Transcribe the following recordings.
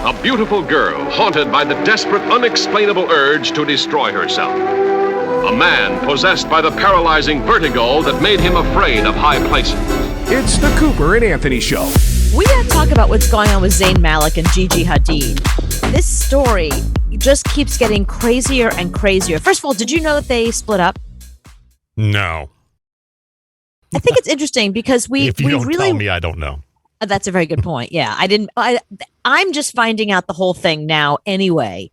a beautiful girl haunted by the desperate, unexplainable urge to destroy herself. A man possessed by the paralyzing vertigo that made him afraid of high places. It's the Cooper and Anthony Show. We got to talk about what's going on with Zayn Malik and Gigi Hadid. This story just keeps getting crazier and crazier. First of all, did you know that they split up? No. I think it's interesting because if you don't tell me, I don't know. That's a very good point. Yeah, I'm just finding out the whole thing now anyway.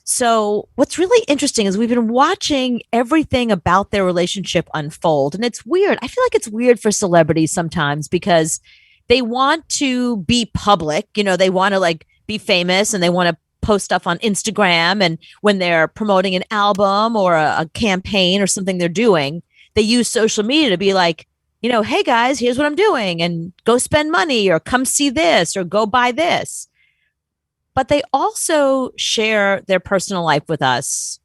So what's really interesting is we've been watching everything about their relationship unfold. And it's weird. I feel like it's weird for celebrities sometimes because they want to be public. You know, they want to like be famous and they want to post stuff on Instagram. And when they're promoting an album or a campaign or something they're doing, they use social media to be like, you know, hey guys, here's what I'm doing and go spend money or come see this or go buy this. But they also share their personal life with us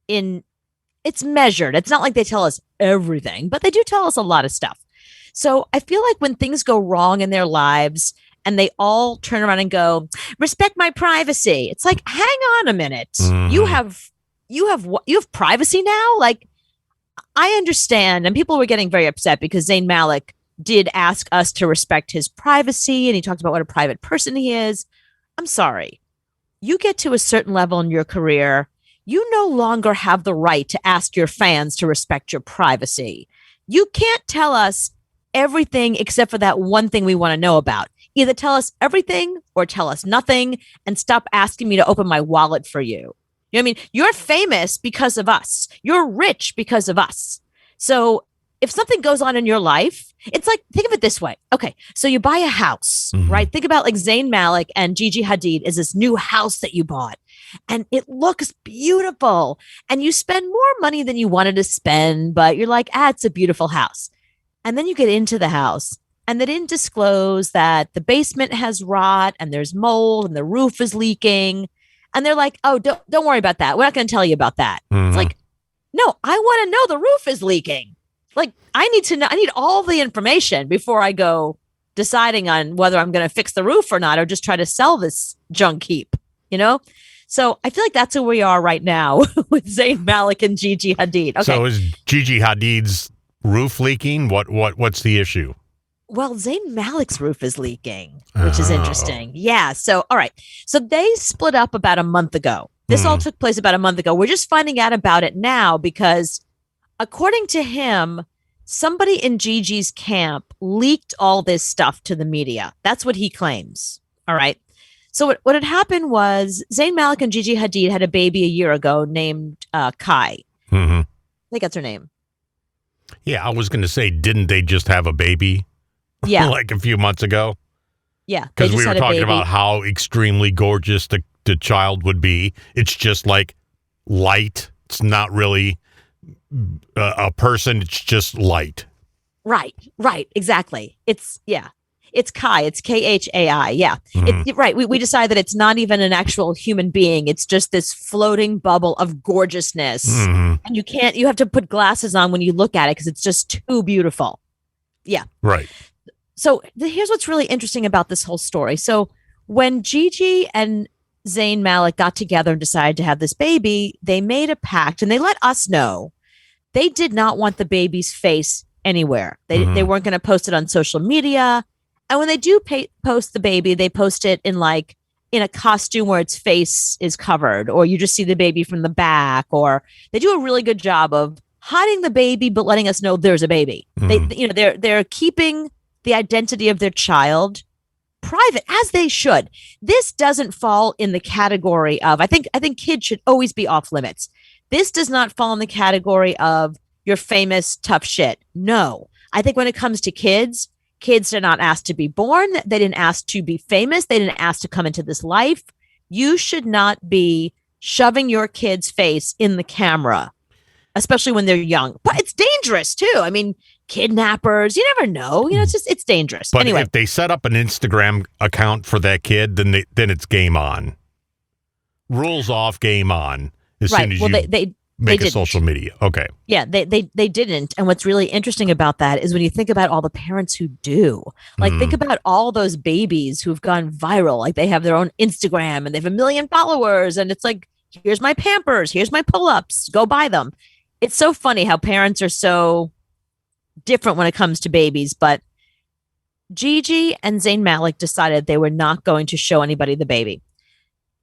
it's measured. It's not like they tell us everything, but they do tell us a lot of stuff. So I feel like when things go wrong in their lives and they all turn around and go, respect my privacy. It's like, hang on a minute. Mm-hmm. You have privacy now? Like, I understand. And people were getting very upset because Zayn Malik did ask us to respect his privacy. And he talked about what a private person he is. I'm sorry. You get to a certain level in your career, you no longer have the right to ask your fans to respect your privacy. You can't tell us everything except for that one thing we want to know about. Either tell us everything or tell us nothing and stop asking me to open my wallet for you. You know what I mean? You're famous because of us. You're rich because of us. So if something goes on in your life, it's like, think of it this way. Okay, so you buy a house, right? Think about like Zayn Malik and Gigi Hadid is this new house that you bought. And it looks beautiful. And you spend more money than you wanted to spend, but you're like, it's a beautiful house. And then you get into the house and they didn't disclose that the basement has rot and there's mold and the roof is leaking. And they're like, oh, don't worry about that. We're not going to tell you about that. Mm-hmm. It's like, no, I want to know the roof is leaking. Like, I need to know. I need all the information before I go deciding on whether I'm going to fix the roof or not, or just try to sell this junk heap, you know? So I feel like that's where we are right now with Zayn Malik and Gigi Hadid. Okay. So is Gigi Hadid's roof leaking? What's the issue? Well, Zayn Malik's roof is leaking, which is interesting. Yeah. So, all right. So they split up about a month ago. This all took place about a month ago. We're just finding out about it now because according to him, somebody in Gigi's camp leaked all this stuff to the media. That's what he claims. All right. So what had happened was Zayn Malik and Gigi Hadid had a baby a year ago named Kai. Mm-hmm. I think that's her name. Yeah, I was going to say, didn't they just have a baby? Yeah. Like a few months ago? Yeah. Because we were talking about how extremely gorgeous the child would be. It's just like light. It's not really a person. It's just light. Right. Exactly. It's Kai. It's Khai. Yeah. Mm-hmm. Right. We decided that it's not even an actual human being. It's just this floating bubble of gorgeousness. Mm-hmm. And you have to put glasses on when you look at it because it's just too beautiful. Yeah. Right. So here's what's really interesting about this whole story. So when Gigi and Zayn Malik got together and decided to have this baby, they made a pact and they let us know they did not want the baby's face anywhere. They weren't going to post it on social media. And when they do post the baby, they post it in a costume where its face is covered, or you just see the baby from the back, or they do a really good job of hiding the baby, but letting us know there's a baby. Mm-hmm. They're keeping the identity of their child private, as they should. This doesn't fall in the category of, I think kids should always be off limits. This does not fall in the category of you're famous, tough shit. No, I think when it comes to kids are not asked to be born. They didn't ask to be famous. They didn't ask to come into this life. You should not be shoving your kid's face in the camera, especially when they're young. But it's dangerous too. I mean, kidnappers, you never know. You know, it's dangerous. But anyway, if they set up an Instagram account for that kid, then it's game on. Rules off, game on. As right. soon as well, you... make a social media. Okay. Yeah, they didn't. And what's really interesting about that is when you think about all the parents who do, like think about all those babies who've gone viral. Like they have their own Instagram and they have 1 million followers. And it's like, here's my Pampers, here's my pull-ups, go buy them. It's so funny how parents are so different when it comes to babies. But Gigi and Zayn Malik decided they were not going to show anybody the baby.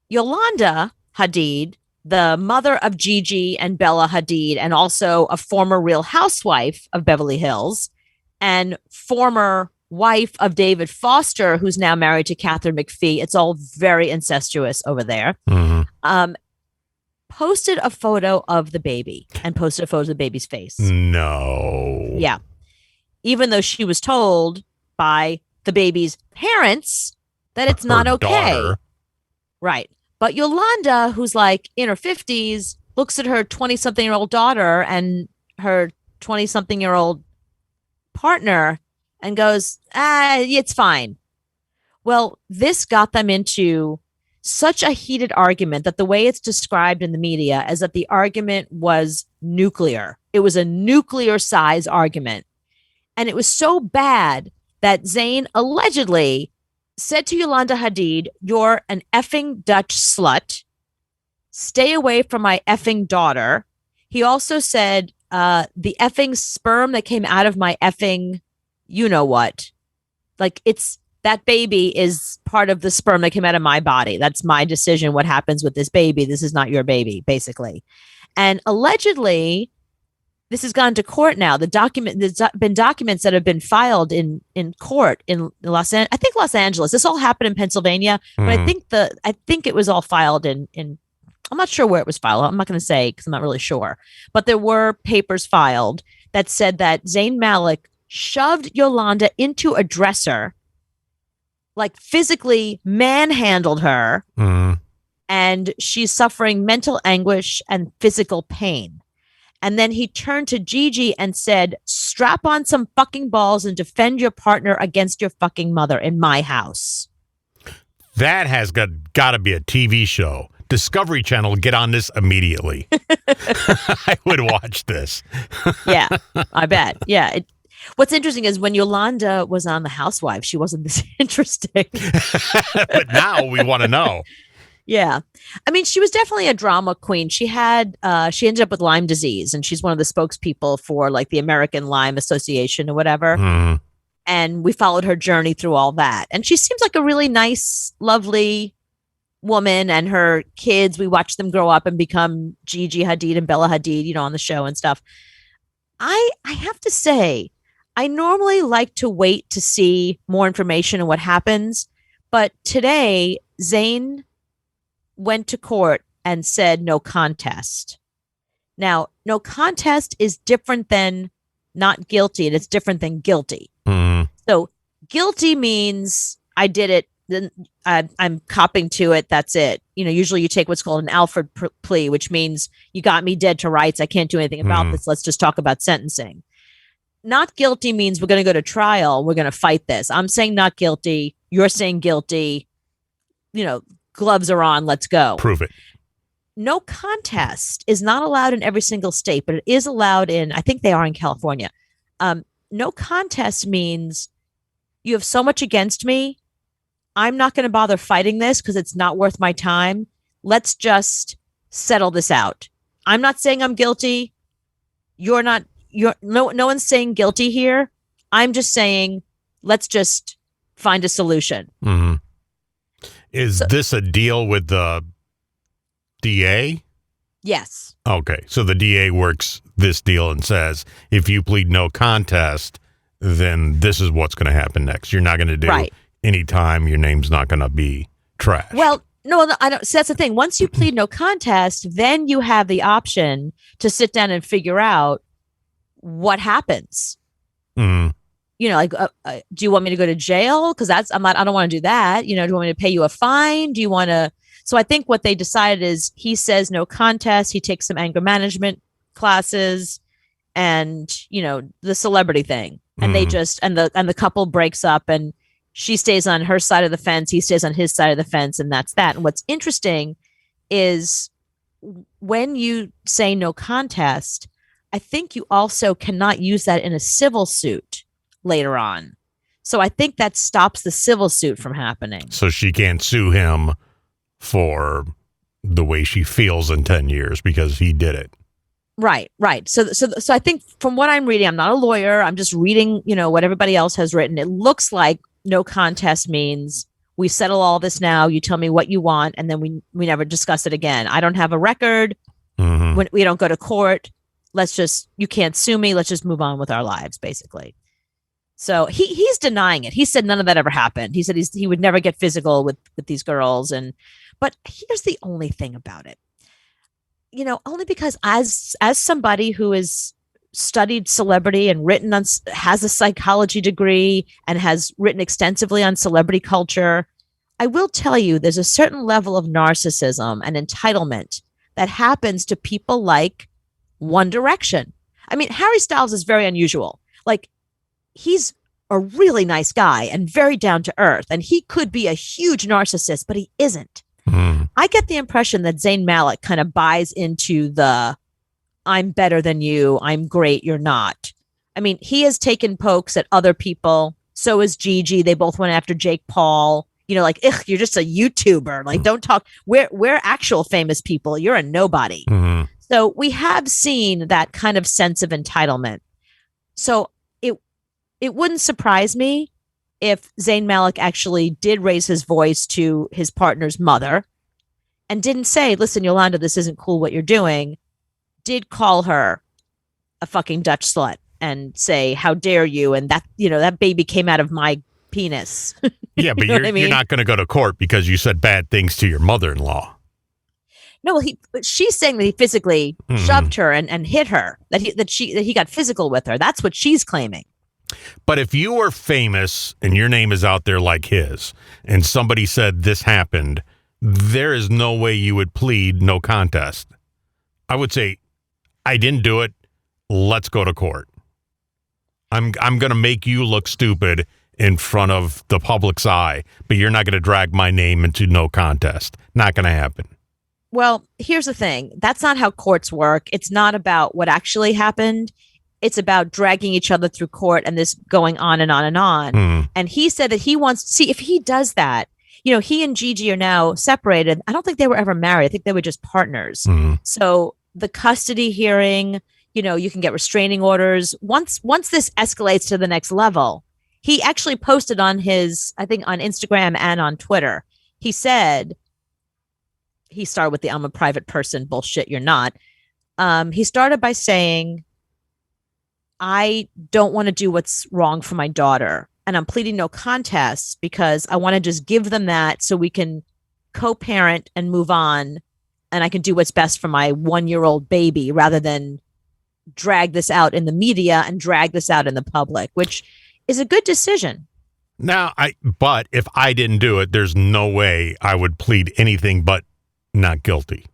Yolanda Hadid, the mother of Gigi and Bella Hadid, and also a former Real Housewife of Beverly Hills, and former wife of David Foster, who's now married to Catherine McPhee. It's all very incestuous over there. Posted a photo of the baby and posted a photo of the baby's face. No. Yeah. Even though she was told by the baby's parents that it's not okay. Daughter. Right. But Yolanda, who's like in her 50s, looks at her 20-something-year-old daughter and her 20-something-year-old partner and goes, it's fine. Well, this got them into such a heated argument that the way it's described in the media is that the argument was nuclear. It was a nuclear size argument. And it was so bad that Zayn allegedly said to Yolanda Hadid, "You're an effing Dutch slut. Stay away from my effing daughter." He also said, the effing sperm that came out of my effing, you know what? Like that baby is part of the sperm that came out of my body. That's my decision. What happens with this baby? This is not your baby, basically. And allegedly, this has gone to court now. There's been documents that have been filed in court in Los Angeles. This all happened in Pennsylvania, but I think it was all filed in. I'm not sure where it was filed. I'm not going to say because I'm not really sure. But there were papers filed that said that Zayn Malik shoved Yolanda into a dresser, like physically manhandled her, and she's suffering mental anguish and physical pain. And then he turned to Gigi and said, "Strap on some fucking balls and defend your partner against your fucking mother in my house." That has got to be a TV show. Discovery Channel, get on this immediately. I would watch this. Yeah, I bet. Yeah. What's interesting is when Yolanda was on The Housewives, she wasn't this interesting. But now we want to know. Yeah. I mean, she was definitely a drama queen. She ended up with Lyme disease, and she's one of the spokespeople for like the American Lyme Association or whatever. And we followed her journey through all that. And she seems like a really nice, lovely woman, and her kids, we watched them grow up and become Gigi Hadid and Bella Hadid, on the show and stuff. I have to say, I normally like to wait to see more information on what happens. But today, Zayn went to court and said no contest. Now, no contest is different than not guilty, and it's different than guilty. So guilty means I did it, then I'm copping to it, that's it. Usually you take what's called an Alford plea, which means you got me dead to rights, I can't do anything about this, let's just talk about sentencing. Not guilty means we're going to go to trial, we're going to fight this. I'm saying not guilty, you're saying guilty, gloves are on, let's go. Prove it. No contest is not allowed in every single state, but it is allowed I think they are in California. No contest means you have so much against me, I'm not going to bother fighting this because it's not worth my time. Let's just settle this out. I'm not saying I'm guilty. No one's saying guilty here. I'm just saying, let's just find a solution. Is this a deal with the DA? Yes. Okay. So the DA works this deal and says, if you plead no contest, then this is what's going to happen next. You're not going to do any time. Your name's not going to be trashed. Well, no, I don't. So that's the thing. Once you plead no contest, then you have the option to sit down and figure out what happens. Do you want me to go to jail? Because I don't want to do that. Do you want me to pay you a fine? Do you want to? So I think what they decided is he says no contest. He takes some anger management classes, and the celebrity thing, and they just and the couple breaks up, and she stays on her side of the fence, he stays on his side of the fence, and that's that. And what's interesting is when you say no contest, I think you also cannot use that in a civil suit later on. So I think that stops the civil suit from happening. So she can't sue him for the way she feels in 10 years because he did it. Right. So I think from what I'm reading, I'm not a lawyer. I'm just reading, what everybody else has written. It looks like no contest means we settle all this now. You tell me what you want, and then we never discuss it again. I don't have a record. When we don't go to court. You can't sue me. Let's just move on with our lives, basically. So he's denying it. He said none of that ever happened. He said he would never get physical with these girls. But here's the only thing about it. Only because as somebody who has studied celebrity and has a psychology degree and has written extensively on celebrity culture, I will tell you there's a certain level of narcissism and entitlement that happens to people like One Direction. I mean, Harry Styles is very unusual. Like, he's a really nice guy and very down to earth, and he could be a huge narcissist, but he isn't. I get the impression that Zayn Malik kind of buys into the I'm better than you, I'm great, you're not. I mean, he has taken pokes at other people. So is Gigi. They both went after Jake Paul. Like, you're just a YouTuber. Like, don't talk. We're actual famous people. You're a nobody. So we have seen that kind of sense of entitlement. So it wouldn't surprise me if Zayn Malik actually did raise his voice to his partner's mother and didn't say, listen, Yolanda, this isn't cool what you're doing. Did call her a fucking Dutch slut and say, how dare you? And that, that baby came out of my penis. Yeah, but you're not going to go to court because you said bad things to your mother-in-law. No, she's saying that he physically shoved her and hit her, that he got physical with her. That's what she's claiming. But if you were famous and your name is out there like his, and somebody said this happened, there is no way you would plead no contest. I would say, I didn't do it. Let's go to court. I'm going to make you look stupid in front of the public's eye, but you're not going to drag my name into no contest. Not going to happen. Well, here's the thing. That's not how courts work. It's not about what actually happened. It's about dragging each other through court and this going on and on and on. And he said that he wants to see if he does that. He and Gigi are now separated. I don't think they were ever married. I think they were just partners. So the custody hearing, you can get restraining orders. Once this escalates to the next level, he actually posted on I think on Instagram and on Twitter. He said, he started with the I'm a private person bullshit, you're not. He started by saying, I don't want to do what's wrong for my daughter. And I'm pleading no contest because I want to just give them that so we can co-parent and move on. And I can do what's best for my 1-year-old baby rather than drag this out in the media and drag this out in the public, which is a good decision. Now, but if I didn't do it, there's no way I would plead anything but not guilty.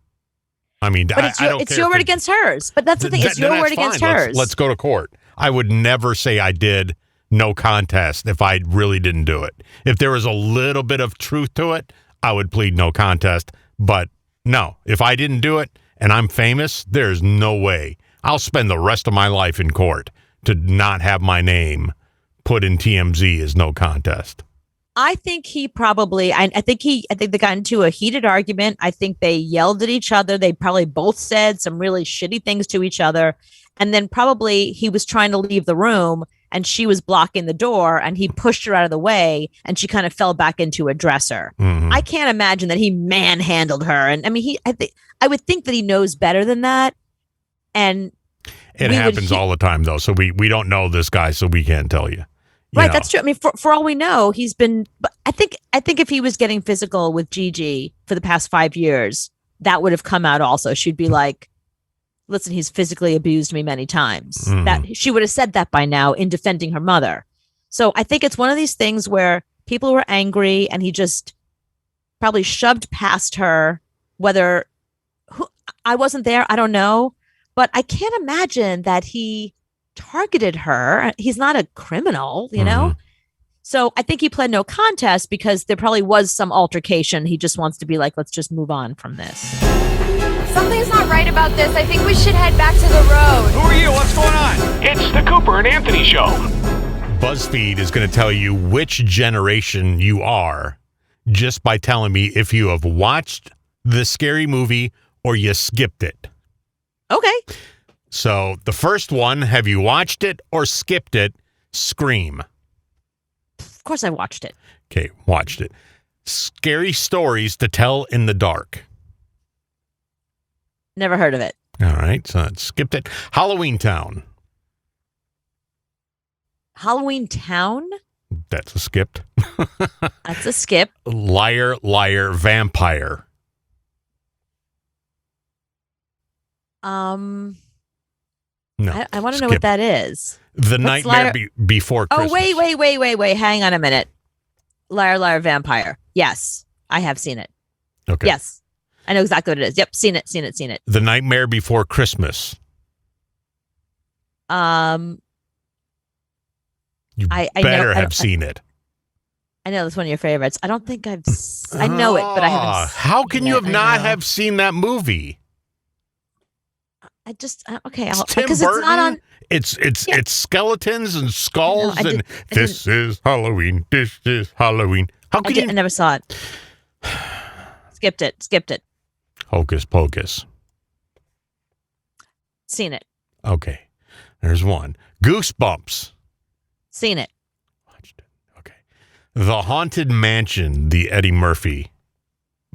I mean, but it's your word against hers. But that's the thing. It's your word against hers. Let's go to court. I would never say I did no contest if I really didn't do it. If there was a little bit of truth to it, I would plead no contest. But no, if I didn't do it and I'm famous, there's no way. I'll spend the rest of my life in court to not have my name put in TMZ as no contest. I think he probably, I think they got into a heated argument. I think they yelled at each other. They probably both said some really shitty things to each other. And then probably he was trying to leave the room and she was blocking the door and he pushed her out of the way and she kind of fell back into a dresser. I can't imagine that he manhandled her. And I mean, I would think that he knows better than that. And it happens all the time though. So we don't know this guy, so we can't tell you. Right, that's true. I mean, for all we know, he's been. I think if he was getting physical with Gigi for the past 5 years, that would have come out also. She'd be like, "Listen, he's physically abused me many times." That she would have said that by now in defending her mother. So I think it's one of these things where people were angry, and he just probably shoved past her. I wasn't there, I don't know, but I can't imagine that he targeted her. He's not a criminal, So I think he pled no contest because there probably was some altercation. He just wants to be like, let's just move on from this. Something's not right about this. I think we should head back to the road. Who are you? What's going on? It's the Cooper and Anthony Show. BuzzFeed is going to tell you which generation you are just by telling me if you have watched the scary movie or you skipped it. Okay. So the first one, have you watched it or skipped it? Scream. Of course I watched it. Okay, watched it. Scary stories to tell in the dark. Never heard of it. All right, so I skipped it. Halloween Town. Halloween Town? That's a skipped. That's a skip. Liar, Liar, Vampire. No. No. I want to know what that is. The What's Nightmare Before Christmas. Oh, wait. Hang on a minute. Liar, Liar, Vampire. Yes, I have seen it. Okay. Yes. I know exactly what it is. Yep, seen it. The Nightmare Before Christmas. You I better have seen it. I know that's one of your favorites. I don't think I know it, but I haven't. How can you have not have seen that movie? I just okay. It's Tim Burton. It's not on. It's skeletons and skulls this is Halloween. This is Halloween. How can you? I never saw it. Skipped it. Hocus Pocus. Seen it. Okay, there's one. Goosebumps. Seen it. Watched it. Okay. The Haunted Mansion, the Eddie Murphy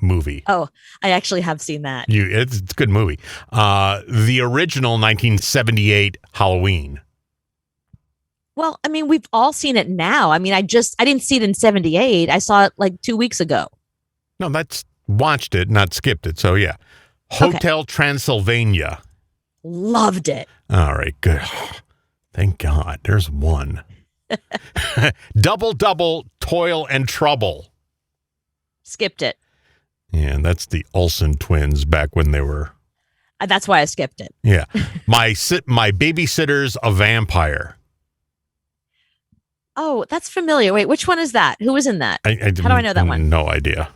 movie. Oh, I actually have seen that. It's a good movie. The original 1978 Halloween. Well, I mean, we've all seen it now. I mean, I didn't see it in 78. I saw it like 2 weeks ago. No, that's watched it, not skipped it. So yeah. Hotel Transylvania. Loved it. All right, good. Thank God. There's one. Double, Toil and Trouble. Skipped it. Yeah, that's the Olsen twins back when they were. That's why I skipped it. Yeah. My Babysitter's a Vampire. Oh, that's familiar. Wait, which one is that? Who was in that? How do I know that one? No idea.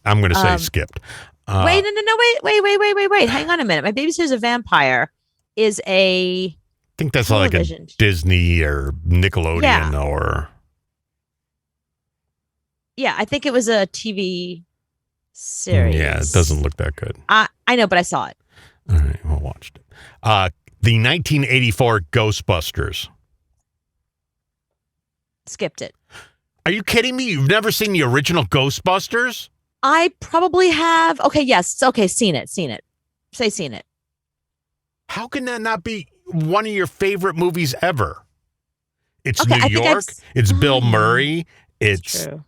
I'm going to say skipped. Wait, no, wait. Hang on a minute. My Babysitter's a Vampire is a. I think that's like a Disney or Nickelodeon or. Yeah, I think it was a TV series. Yeah, it doesn't look that good. I know, but I saw it. All right, I watched it. The 1984 Ghostbusters. Skipped it. Are you kidding me? You've never seen the original Ghostbusters? I probably have. Okay, yes. Okay, seen it. Say seen it. How can that not be one of your favorite movies ever? It's New York. It's Bill Murray. It's true.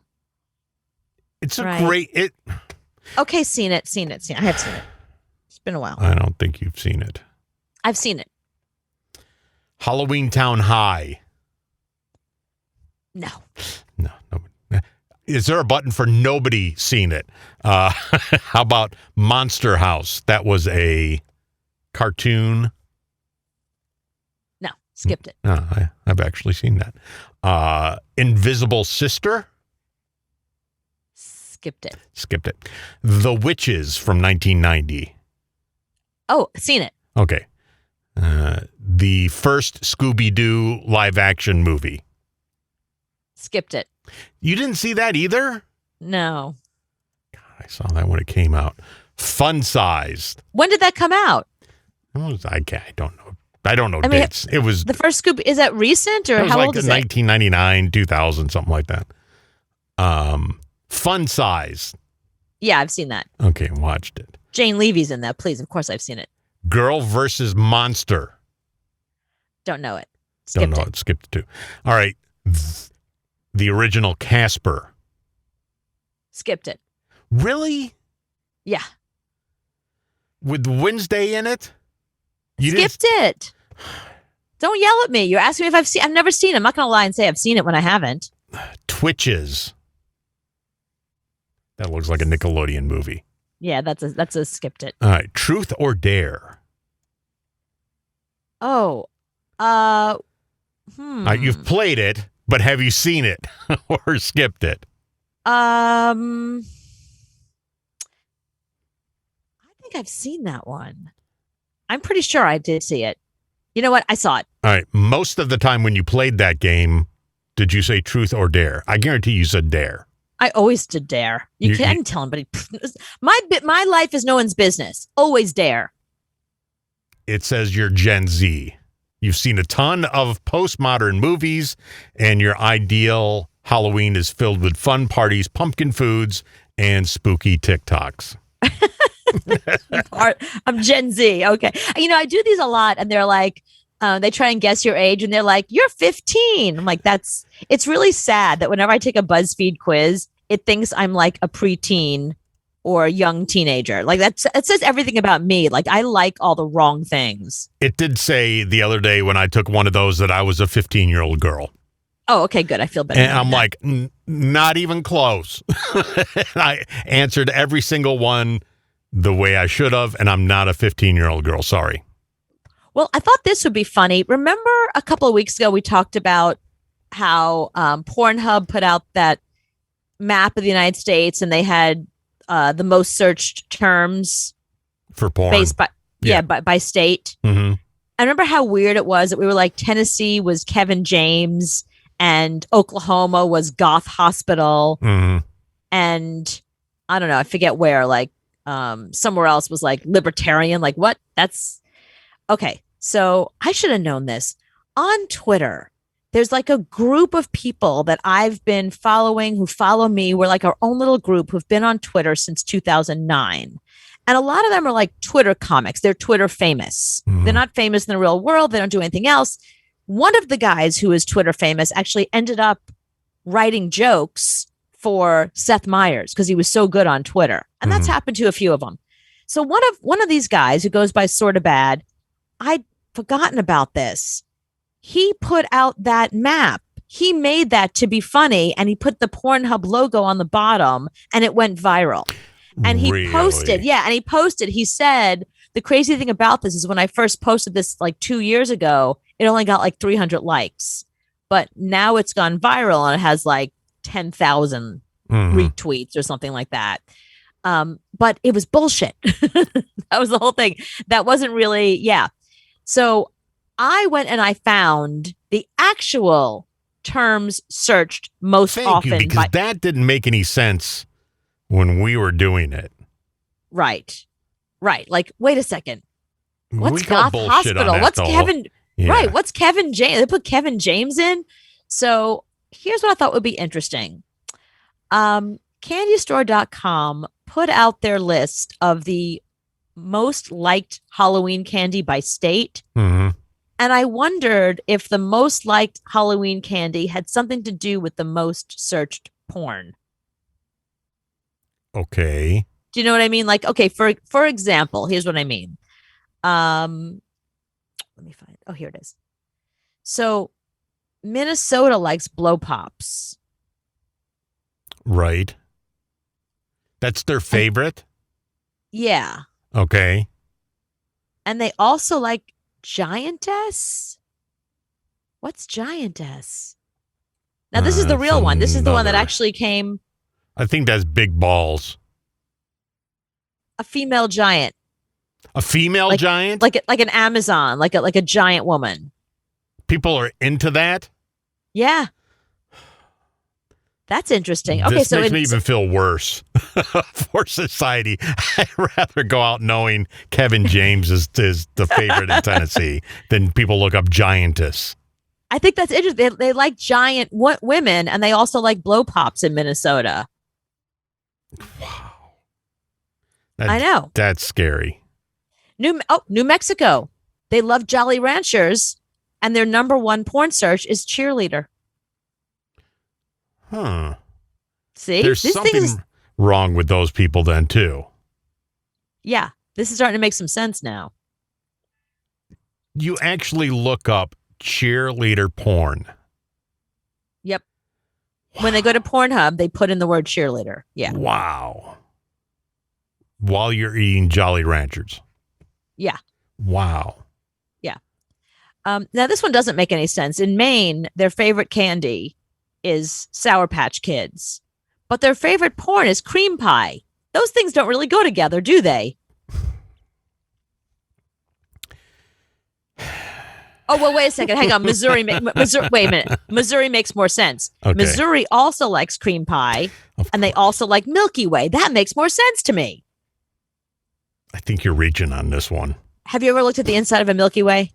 It's a great. Okay, seen it. I have seen it. It's been a while. I don't think you've seen it. I've seen it. Halloween Town High. No. Is there a button for nobody seen it? How about Monster House? That was a cartoon. No, skipped it. I've actually seen that. Invisible Sister. Skipped it. The Witches from 1990. Oh, seen it. Okay. The first Scooby-Doo live action movie. Skipped it. You didn't see that either? No. God, I saw that when it came out. Fun Sized. When did that come out? I don't know. I don't know dates. It was the first Scooby. Is that recent or how old is it? 1999, 2000, something like that. Fun Size. Yeah, I've seen that. Okay, watched it. Jane Levy's in that. Please, of course, I've seen it. Girl versus Monster. Don't know it. Skipped it. Skipped it too. All right. The original Casper. Skipped it. Really? Yeah. With Wednesday in it? Skipped it. Don't yell at me. You're asking me if I've never seen it. I'm not going to lie and say I've seen it when I haven't. Twitches. That looks like a Nickelodeon movie. Yeah, that's a skipped it. All right. Truth or Dare? Oh. You've played it, but have you seen it or skipped it? I think think I've seen that one. I'm pretty sure I did see it. You know what? I saw it. All right. Most of the time when you played that game, did you say truth or dare? I guarantee you said dare. I always did dare. You can't tell anybody. My life is no one's business. Always dare. It says you're Gen Z. You've seen a ton of postmodern movies, and your ideal Halloween is filled with fun parties, pumpkin foods, and spooky TikToks. I'm Gen Z. Okay. I do these a lot, and they're like, they try and guess your age, and they're like, you're 15. I'm like, it's really sad that whenever I take a BuzzFeed quiz, it thinks I'm like a preteen or a young teenager. Like it says everything about me. Like I like all the wrong things. It did say the other day when I took one of those that I was a 15-year-old girl. Oh, okay, good. I feel better. And I'm like, not even close. I answered every single one the way I should have, and I'm not a 15-year-old girl. Sorry. Well, I thought this would be funny. Remember a couple of weeks ago we talked about how Pornhub put out that map of the United States, and they had the most searched terms for porn based by state. Mm-hmm. I remember how weird it was that we were like Tennessee was Kevin James and Oklahoma was Goth Hospital. Mm-hmm. And I don't know, I forget where, like somewhere else was like libertarian. Like what? That's okay. So I should have known this. On Twitter, there's like a group of people that I've been following who follow me. We're like our own little group who've been on Twitter since 2009. And a lot of them are like Twitter comics. They're Twitter famous. Mm-hmm. They're not famous in the real world. They don't do anything else. One of the guys who is Twitter famous actually ended up writing jokes for Seth Meyers because he was so good on Twitter. And that's happened to a few of them. So one of these guys who goes by Sorta Bad, I'd forgotten about this. He put out that map. He made that to be funny, and he put the Pornhub logo on the bottom, and it went viral. And he posted, he said, the crazy thing about this is when I first posted this like 2 years ago, it only got like 300 likes. But now it's gone viral, and it has like 10,000 retweets or something like that. But it was bullshit. That was the whole thing. That wasn't really, So I went and I found the actual terms searched most often. Thank you, because that didn't make any sense when we were doing it. Right. Like, wait a second. What's we call Goth Hospital? What's Kevin? Yeah. Right. What's Kevin James? They put Kevin James in. So here's what I thought would be interesting. Candystore.com put out their list of the most liked Halloween candy by state. Mm-hmm. And I wondered if the most liked Halloween candy had something to do with the most searched porn. Okay. Do you know what I mean? Like, okay, for example, here's what I mean. Let me find. Oh, here it is. So Minnesota likes blow pops. Right. That's their favorite? Yeah. Okay. And they also like Giantess? What's Giantess? Now, this is the real one. This is the one that actually came. I think that's big balls. A female giant. A female giant? Like an Amazon, like a giant woman. People are into that? Yeah. That's interesting. Okay, this so makes me even feel worse for society. I'd rather go out knowing Kevin James is the favorite in Tennessee than people look up Giantess. I think that's interesting. They like giant women, and they also like blow pops in Minnesota. Wow. I know. That's scary. New Mexico. They love Jolly Ranchers, and their number one porn search is cheerleader. Huh. See? There's something wrong with those people then, too. Yeah. This is starting to make some sense now. You actually look up cheerleader porn. Yep. Wow. When they go to Pornhub, they put in the word cheerleader. Yeah. Wow. While you're eating Jolly Ranchers. Yeah. Wow. Yeah. Now, this one doesn't make any sense. In Maine, their favorite candy is Sour Patch Kids, but their favorite porn is cream pie. Those things don't really go together, do they? Oh, well, wait a second. Hang on. Missouri, wait a minute. Missouri makes more sense. Okay. Missouri also likes cream pie, and they also like Milky Way. That makes more sense to me. I think you're reaching on this one. Have you ever looked at the inside of a Milky Way?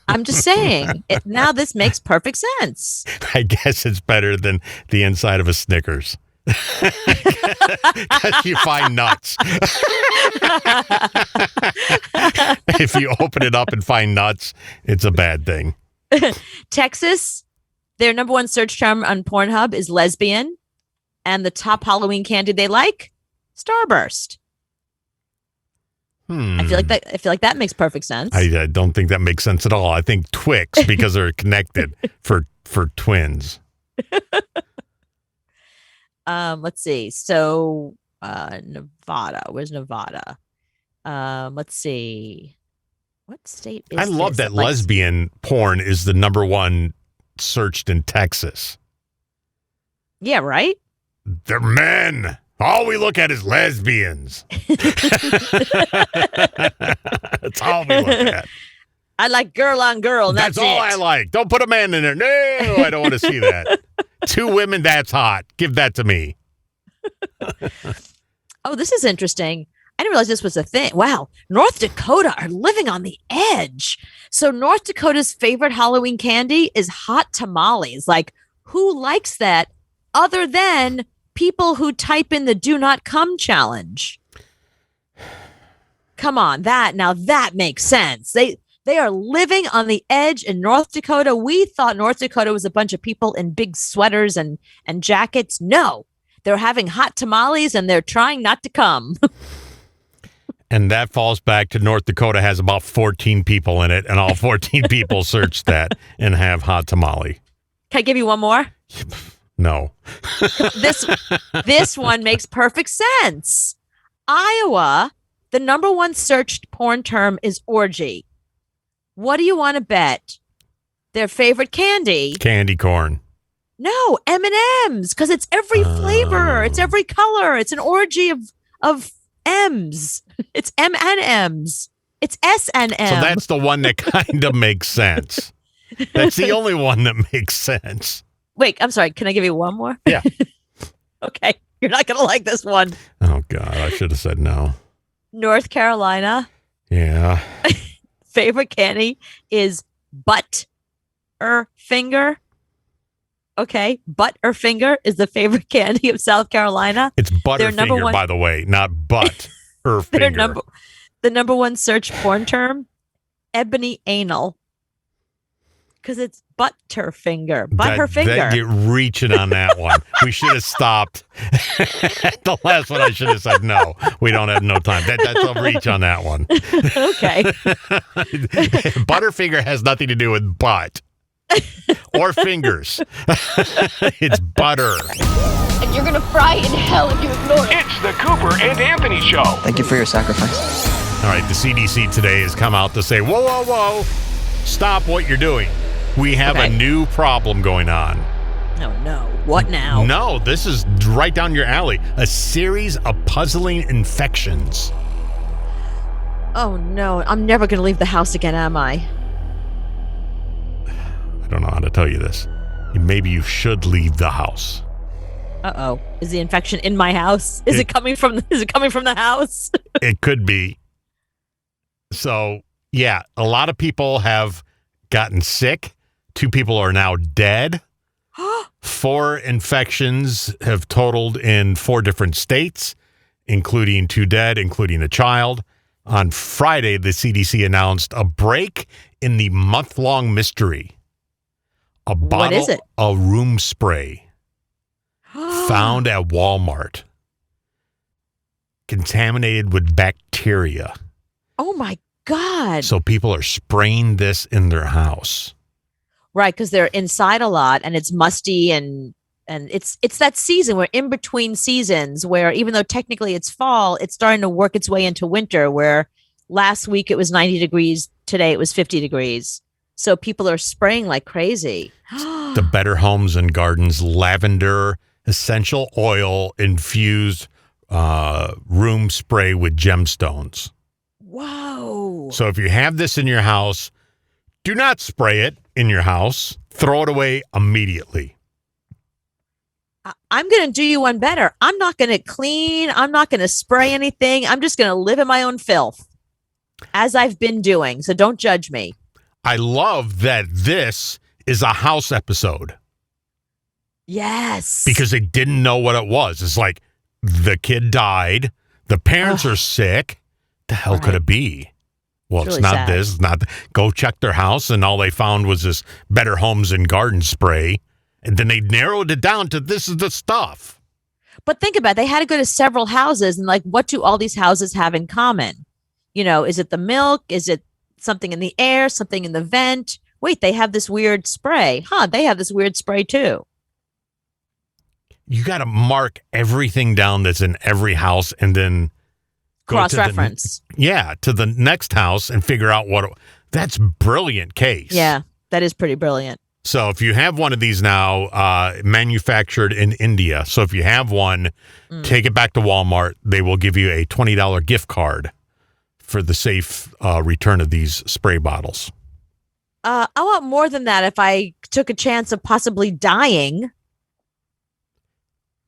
I'm just saying. Now this makes perfect sense. I guess it's better than the inside of a Snickers. Because you find nuts. If you open it up and find nuts, it's a bad thing. Texas, their number one search term on Pornhub is lesbian, and the top Halloween candy they like, Starburst. I feel like that makes perfect sense. I don't think that makes sense at all. I think Twix, because they're connected for twins. Let's see. So Nevada. Where's Nevada? Let's see. What state is I love this? that lesbian porn is the number one searched in Texas. Yeah, right? They're men. All we look at is lesbians. That's all we look at. I like girl on girl. And That's all I like. Don't put a man in there. No, I don't want to see that. 2 women, that's hot. Give that to me. Oh, this is interesting. I didn't realize this was a thing. Wow. North Dakota are living on the edge. So North Dakota's favorite Halloween candy is hot tamales. Like, who likes that other than people who type in the do not come challenge? Come on, that makes sense. They are living on the edge in North Dakota. We thought North Dakota was a bunch of people in big sweaters and jackets. No, they're having hot tamales and they're trying not to come. And that falls back to North Dakota has about 14 people in it, and all 14 people search that and have hot tamale. Can I give you one more? No. This one makes perfect sense. Iowa, the number one searched porn term is orgy. What do you want to bet? Their favorite candy? Candy corn. No, M&M's, because it's every flavor. It's every color. It's an orgy of M's. It's M&M's. It's S&M. So that's the one that kind of makes sense. That's the only one that makes sense. Wait, I'm sorry. Can I give you one more? Yeah. Okay. You're not going to like this one. Oh, God. I should have said no. North Carolina. Yeah. Favorite candy is Butterfinger. Okay. Butterfinger is the favorite candy of South Carolina. It's Butterfinger, by the way, not Butterfinger. The number one search porn term, ebony anal. Because it's Butterfinger. Butterfinger. You're reaching on that one. We should have stopped. The last one I should have said no. We don't have no time. That's a reach on that one. Okay. Butterfinger has nothing to do with butt or fingers. It's butter. And you're gonna fry in hell if you ignore it. It's the Cooper and Anthony Show. Thank you for your sacrifice. All right, the CDC today has come out to say, whoa, whoa, whoa, stop what you're doing. We have a new problem going on. Oh, no. What now? No, this is right down your alley. A series of puzzling infections. Oh, no. I'm never going to leave the house again, am I? I don't know how to tell you this. Maybe you should leave the house. Uh-oh. Is the infection in my house? Is it coming from the house? It could be. So, yeah, a lot of people have gotten sick. 2 people are now dead. 4 infections have totaled in 4 different states, including 2 dead, including a child. On Friday, the CDC announced a break in the month-long mystery. A bottle what is it? of room spray found at Walmart, contaminated with bacteria. Oh, my God. So people are spraying this in their house. Right, because they're inside a lot and it's musty and it's that season. We're in between seasons where even though technically it's fall, it's starting to work its way into winter, where last week it was 90 degrees. Today it was 50 degrees. So people are spraying like crazy. The Better Homes and Gardens lavender essential oil infused room spray with gemstones. Whoa. So if you have this in your house, do not spray it in your house. Throw it away immediately. I'm going to do you one better. I'm not going to clean. I'm not going to spray anything. I'm just going to live in my own filth, as I've been doing. So don't judge me. I love that this is a house episode. Yes. Because they didn't know what it was. It's like the kid died. The parents are sick. The hell could it be? Well, it's really not sad. this. It's not. Go check their house, and all they found was this Better Homes and Garden spray. And then they narrowed it down to this is the stuff. But think about it. They had to go to several houses. And like, what do all these houses have in common? You know, is it the milk? Is it something in the air? Something in the vent? Wait, they have this weird spray. They have this weird spray too. You got to mark everything down that's in every house and then Cross-reference. To the next house and figure out that's brilliant case. Yeah, that is pretty brilliant. So if you have one of these now, manufactured in India, so if you have one, take it back to Walmart. They will give you a $20 gift card for the safe return of these spray bottles. I want more than that if I took a chance of possibly dying.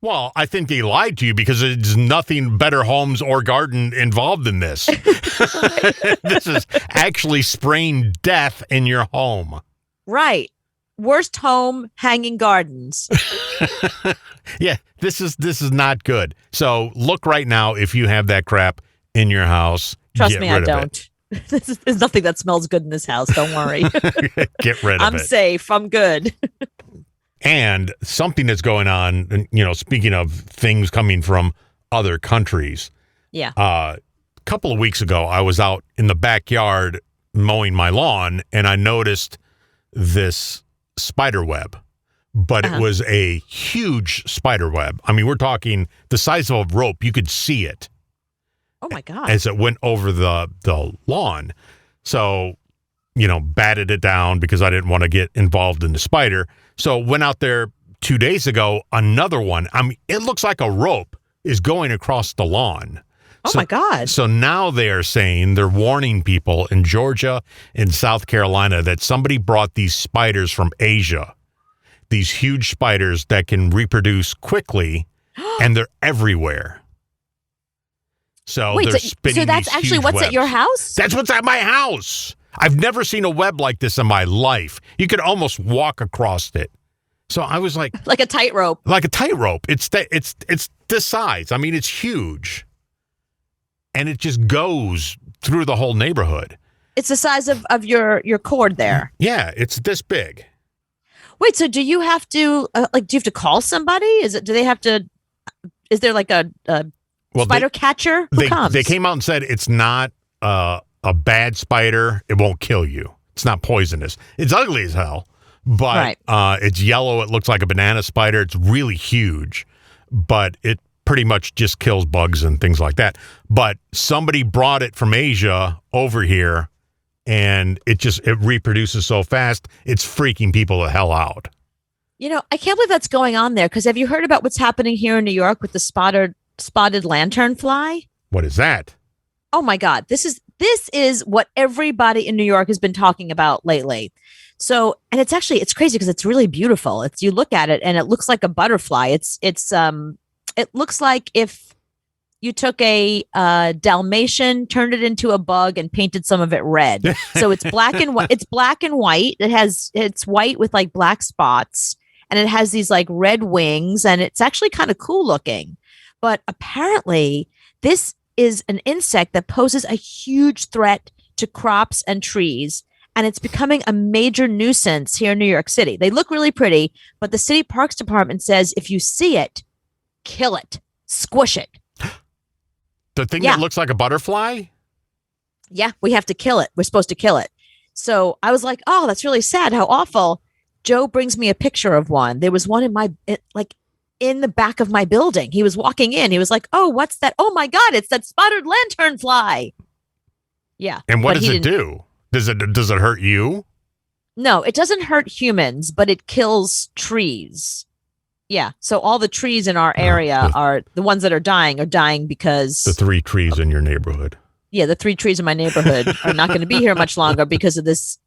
Well, I think they lied to you because there's nothing Better Homes or Garden involved in this. This is actually spraying death in your home. Right. Worst home, hanging gardens. Yeah, this is not good. So look right now if you have that crap in your house. Trust me, I don't. There's nothing that smells good in this house. Don't worry. Get rid of it. I'm safe. I'm good. And something that's going on, speaking of things coming from other countries. Yeah. A couple of weeks ago, I was out in the backyard mowing my lawn, and I noticed this spider web, but it was a huge spider web. I mean, we're talking the size of a rope. You could see it. Oh my God. As it went over the lawn. So, batted it down because I didn't want to get involved in the spider. So went out there 2 days ago, another one. I mean, it looks like a rope is going across the lawn. Oh my God. So now they're warning people in Georgia and South Carolina that somebody brought these spiders from Asia, these huge spiders that can reproduce quickly, and they're everywhere. So wait, they're spinning so that's these actually huge what's webs. at your house? That's what's at my house. I've never seen a web like this in my life. You could almost walk across it. So I was like a tightrope. Like a tightrope. It's this size. I mean, it's huge. And it just goes through the whole neighborhood. It's the size of your cord there. Yeah, it's this big. Wait, so do you have to do you have to call somebody? Is there like a spider catcher? Who comes? They came out and said it's not a bad spider. It won't kill you. It's not poisonous. It's ugly as hell, but it's yellow. It looks like a banana spider. It's really huge, but it pretty much just kills bugs and things like that. But somebody brought it from Asia over here, and it reproduces so fast, it's freaking people the hell out. I can't believe that's going on there, because have you heard about what's happening here in New York with the spotted lanternfly? What is that? Oh my God. This is what everybody in New York has been talking about lately. So, and it's crazy because it's really beautiful. You look at it and it looks like a butterfly. It looks like if you took a Dalmatian, turned it into a bug, and painted some of it red. So it's black and white. It's black and white. It's white with like black spots, and it has these like red wings, and it's actually kind of cool looking. But apparently, this is an insect that poses a huge threat to crops and trees, and it's becoming a major nuisance here in New York City. They look really pretty, but the city parks department says if you see it, kill it, squish it. The thing that looks like a butterfly? Yeah, we have to kill it. We're supposed to kill it. So I was like, oh, that's really sad. How awful. Joe brings me a picture of one. There was one in the back of my building. He was walking in. He was like, oh, what's that? Oh my God, it's that spotted lanternfly. Yeah. And what does it do? Does it hurt you? No, it doesn't hurt humans, but it kills trees. Yeah. So all the trees in our area are the ones that are dying because the 3 trees in your neighborhood. Yeah, the 3 trees in my neighborhood are not going to be here much longer because of this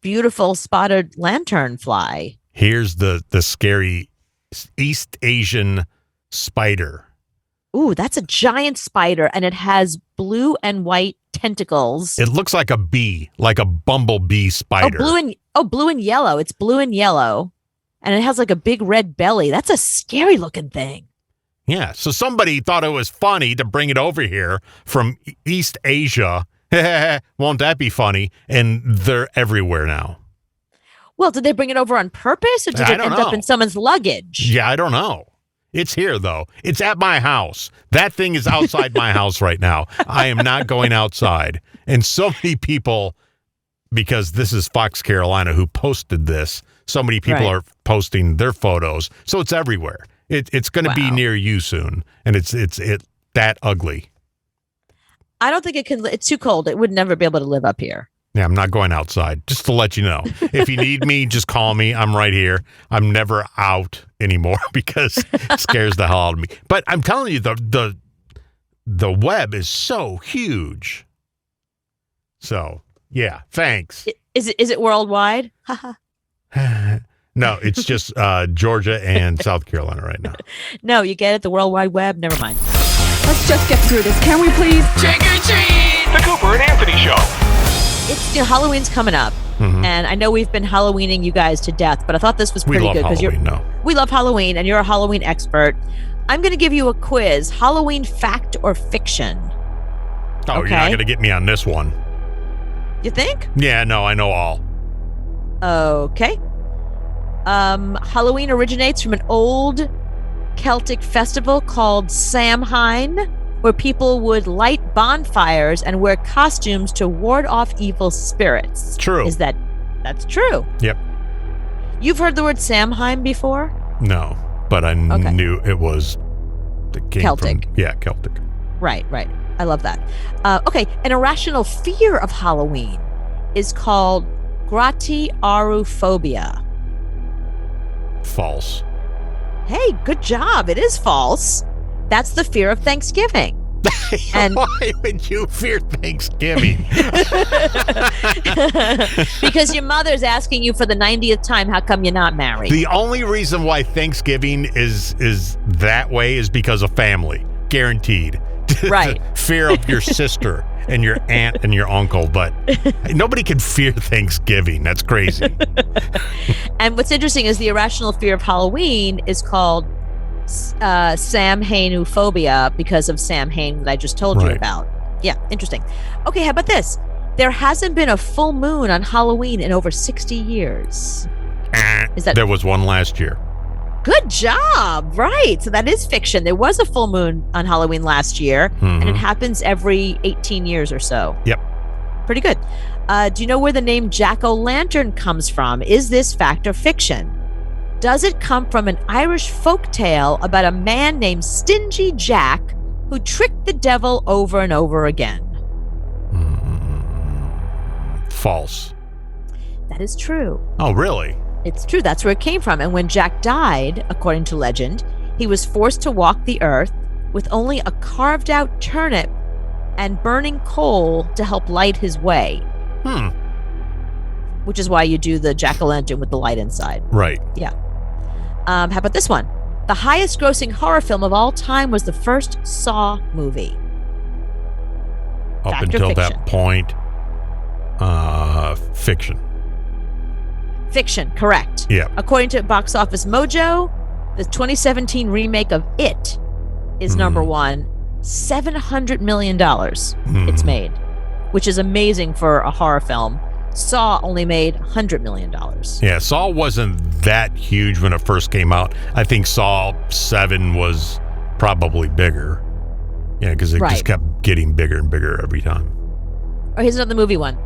beautiful spotted lanternfly. Here's the scary East Asian spider. Ooh, that's a giant spider, and it has blue and white tentacles. It looks like a bee, like a bumblebee spider. Blue and yellow. It's blue and yellow, and it has like a big red belly. That's a scary looking thing. Yeah, so somebody thought it was funny to bring it over here from East Asia. Won't that be funny? And they're everywhere now. Well, did they bring it over on purpose, or did it end up in someone's luggage? Yeah, I don't know. It's here, though. It's at my house. That thing is outside my house right now. I am not going outside. And so many people, because this is Fox Carolina who posted this, so many people are posting their photos. So it's everywhere. It's going to be near you soon. And it's that ugly. I don't think it can. It's too cold. It would never be able to live up here. Yeah, I'm not going outside, just to let you know. If you need me, just call me. I'm right here. I'm never out anymore because it scares the hell out of me. But I'm telling you, the web is so huge. So, yeah, thanks. Is it worldwide? No, it's just Georgia and South Carolina right now. No, you get it? The World Wide Web? Never mind. Let's just get through this, can we please? Trick or treat! The Cooper and Anthony Show. It's Halloween's coming up, and I know we've been Halloweening you guys to death, but I thought this was pretty good because we love Halloween, and you're a Halloween expert. I'm going to give you a quiz: Halloween fact or fiction? Oh, okay. You're not going to get me on this one. You think? Yeah, no, I know all. Okay. Halloween originates from an old Celtic festival called Samhain, where people would light bonfires and wear costumes to ward off evil spirits. True. That's true? Yep. You've heard the word Samhain before? No, but I knew it was Celtic. Celtic. Right. I love that. Okay, an irrational fear of Halloween is called gratiarophobia. False. Hey, good job. It is false. That's the fear of Thanksgiving. And why would you fear Thanksgiving? Because your mother's asking you for the 90th time, how come you're not married? The only reason why Thanksgiving is that way is because of family. Guaranteed. Right. Fear of your sister and your aunt and your uncle, but nobody can fear Thanksgiving. That's crazy. And what's interesting is the irrational fear of Halloween is called Samhainophobia because of Samhain that I just told you about. Yeah, interesting. Okay, how about this? There hasn't been a full moon on Halloween in over 60 years. There was one last year. Good job. Right. So that is fiction. There was a full moon on Halloween last year, and it happens every 18 years or so. Yep. Pretty good. Do you know where the name Jack-o'-lantern comes from? Is this fact or fiction? Does it come from an Irish folk tale about a man named Stingy Jack who tricked the devil over and over again? False. That is true. Oh, really? It's true. That's where it came from. And when Jack died, according to legend, he was forced to walk the earth with only a carved out turnip and burning coal to help light his way. Which is why you do the jack-o'-lantern with the light inside. Right. Yeah. How about this one? The highest grossing horror film of all time was the first Saw movie. Up Fact until or fiction? that point, fiction. Fiction, correct. Yeah. According to Box Office Mojo, the 2017 remake of It is number one. $700 million it's made, which is amazing for a horror film. Saw only made $100 million. Yeah, Saw wasn't that huge when it first came out. I think Saw 7 was probably bigger. Yeah, because it just kept getting bigger and bigger every time. Or here's another movie one.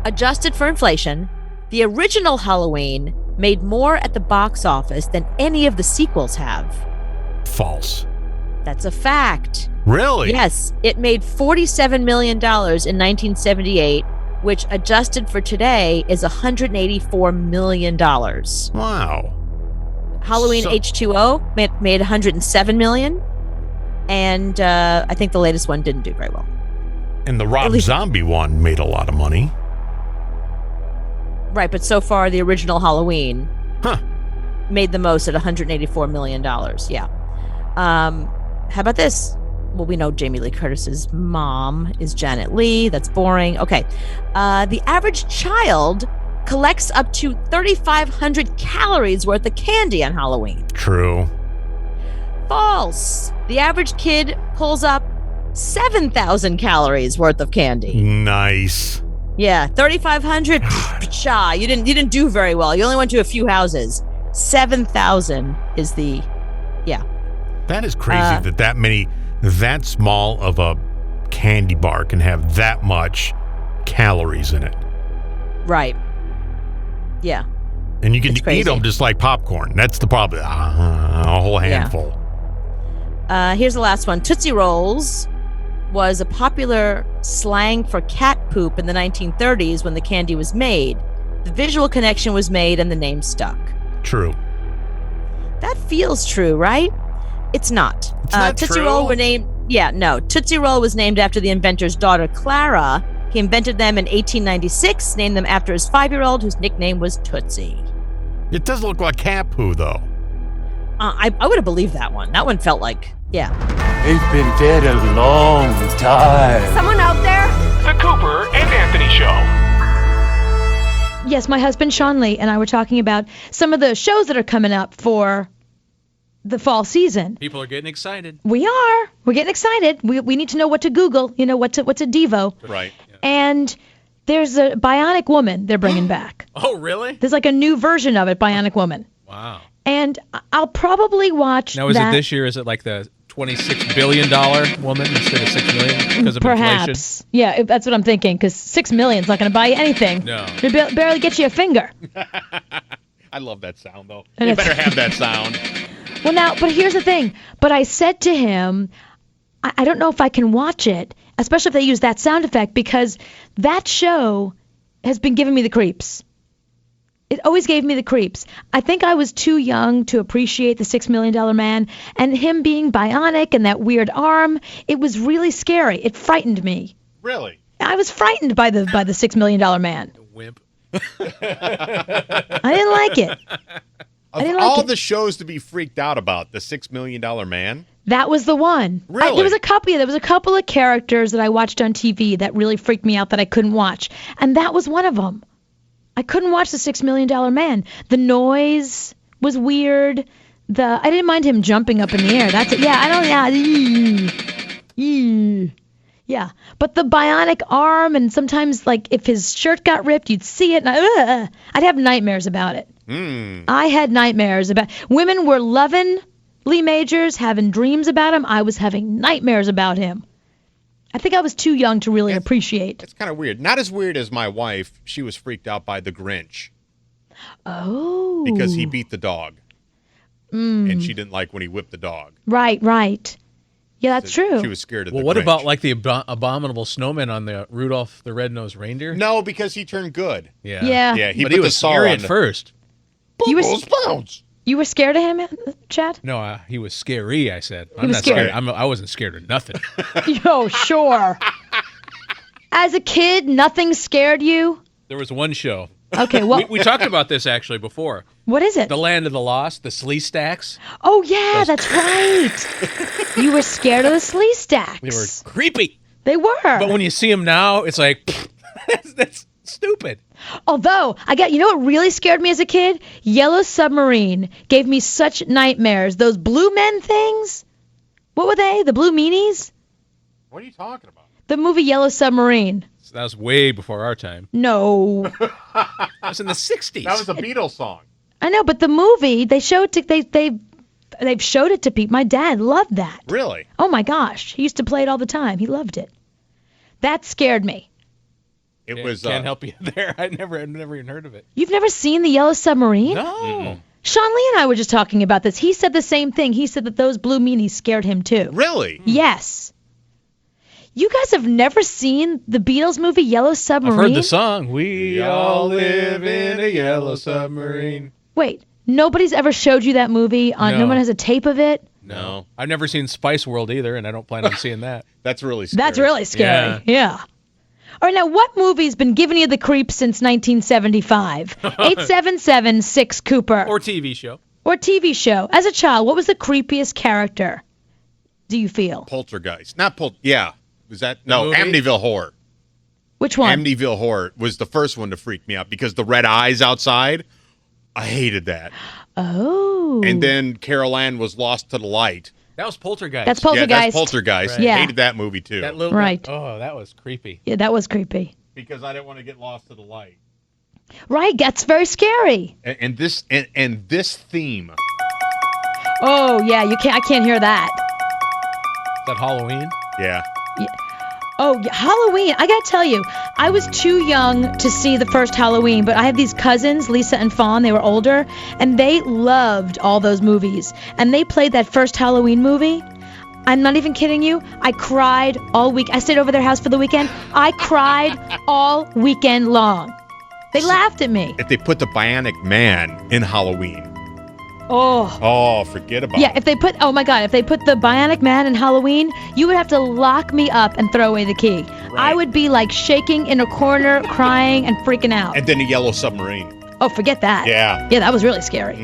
Adjusted for inflation, the original Halloween made more at the box office than any of the sequels have. False. That's a fact. Really? Yes, it made $47 million in 1978, which adjusted for today is $184 million. Wow. Halloween H2O made $107 million, and I think the latest one didn't do very well. And the Rob Zombie one made a lot of money. Right, but so far the original Halloween made the most at $184 million. Yeah. How about this? Well, we know Jamie Lee Curtis's mom is Janet Leigh. That's boring. Okay. The average child collects up to 3,500 calories worth of candy on Halloween. True. False. The average kid pulls up 7,000 calories worth of candy. Nice. Yeah, 3,500. Pshaw, you didn't do very well. You only went to a few houses. 7,000 is the, yeah. That is crazy that small of a candy bar can have that much calories in it. Right. Yeah. And you can eat them just like popcorn. That's the problem. A whole handful. Yeah. Here's the last one. Tootsie Rolls was a popular slang for cat poop in the 1930s when the candy was made. The visual connection was made and the name stuck. True. That feels true, right? It's not. It's not Tootsie true. Roll were named. Yeah, no. Tootsie Roll was named after the inventor's daughter, Clara. He invented them in 1896, named them after his 5-year-old, whose nickname was Tootsie. It does look like cat poo, though. I would have believed that one. That one felt like, yeah. They've been dead a long time. Someone out there? The Cooper and Anthony Show. Yes, my husband Sean Lee and I were talking about some of the shows that are coming up for the fall season. People are getting excited. We are. We're getting excited. We need to know what to Google. You know, what's a Devo. Right. Yeah. And there's a Bionic Woman they're bringing back. Oh, really? There's like a new version of it, Bionic Woman. Wow. And I'll probably watch Now, is that. it this year? Is it like the $26 billion woman instead of $6 million because of Perhaps. inflation? Yeah, that's what I'm thinking, because $6 million's not going to buy you anything. No. It barely get you a finger. I love that sound, though. And You it's- better have that sound. Well, now, but here's the thing. But I said to him, I don't know if I can watch it, especially if they use that sound effect, because that show has been giving me the creeps. It always gave me the creeps. I think I was too young to appreciate the $6 Million Man, and him being bionic and that weird arm. It was really scary. It frightened me. Really? I was frightened by the $6 Million Man. Wimp. I didn't like it. Of all the shows to be freaked out about, the $6 Million Man? That was the one. Really? There was a couple of characters that I watched on TV that really freaked me out that I couldn't watch, and that was one of them. I couldn't watch the $6 Million Man. The noise was weird. I didn't mind him jumping up in the air. That's it. Yeah, I don't. Yeah. Yeah. But the bionic arm, and sometimes like if his shirt got ripped, you'd see it, and I'd have nightmares about it. I had nightmares about. Women were loving Lee Majors, having dreams about him. I was having nightmares about him. I think I was too young to really appreciate. It's kind of weird. Not as weird as my wife. She was freaked out by the Grinch. Oh. Because he beat the dog. And she didn't like when he whipped the dog. Right. Yeah, that's true. She was scared of the Well, what Grinch. about like the abominable snowman on the Rudolph the Red-Nosed Reindeer? No, because he turned good. Yeah. Yeah. He but put he the was saw scary on at the- first. You were scared of him, Chad? No, he was scary, I said. He was not scary. I wasn't scared of nothing. Yo, sure. As a kid, nothing scared you? There was one show. Okay, well, We talked about this actually before. what is it? The Land of the Lost, the Slee Stacks. Oh, yeah, that's right. You were scared of the Slee Stacks. They were creepy. They were. But when you see them now, it's like, that's stupid. Although, you know what really scared me as a kid? Yellow Submarine gave me such nightmares. Those blue men things? What were they? The blue meanies? What are you talking about? The movie Yellow Submarine. So that was way before our time. No. That was in the 60s. That was a Beatles song. I know, but the movie, they've showed it to people. My dad loved that. Really? Oh my gosh. He used to play it all the time. He loved it. That scared me. It was. Can't help you there. I'd never even heard of it. You've never seen the Yellow Submarine? No. Sean Lee and I were just talking about this. He said the same thing. He said that those blue meanies scared him too. Really? Yes. You guys have never seen the Beatles movie Yellow Submarine? I've heard the song. We all live in a yellow submarine. Wait, nobody's ever showed you that movie? No one has a tape of it? No. I've never seen Spice World either, and I don't plan on seeing that. That's really scary. That's really scary. Yeah. All right, now what movie's been giving you the creeps since 1975? 877-6-Cooper. Or TV show. Or TV show. As a child, what was the creepiest character do you feel? Poltergeist. Yeah. Was that? No, movie? Amityville Horror. Which one? Amityville Horror was the first one to freak me out because the red eyes outside, I hated that. Oh. And then Carol Ann was lost to the light. That was Poltergeist. That's Poltergeist. Yeah, that's Poltergeist. Right. Yeah. I hated that movie, too. That little Right. Oh, that was creepy. Yeah, that was creepy. Because I didn't want to get lost to the light. Right, that's very scary. And this theme. Oh, yeah, I can't hear that. Is that Halloween? Yeah. Oh, yeah, Halloween. I got to tell you, I was too young to see the first Halloween, but I had these cousins, Lisa and Fawn, they were older, and they loved all those movies. And they played that first Halloween movie. I'm not even kidding you. I cried all week. I stayed over their house for the weekend. I cried all weekend long. They laughed at me. If they put the Bionic Man in Halloween. Oh, forget about yeah, it. if they put the Bionic Man in Halloween, you would have to lock me up and throw away the key. Right. I would be like shaking in a corner, crying and freaking out. And then a yellow submarine. Oh, forget that. Yeah. Yeah, that was really scary.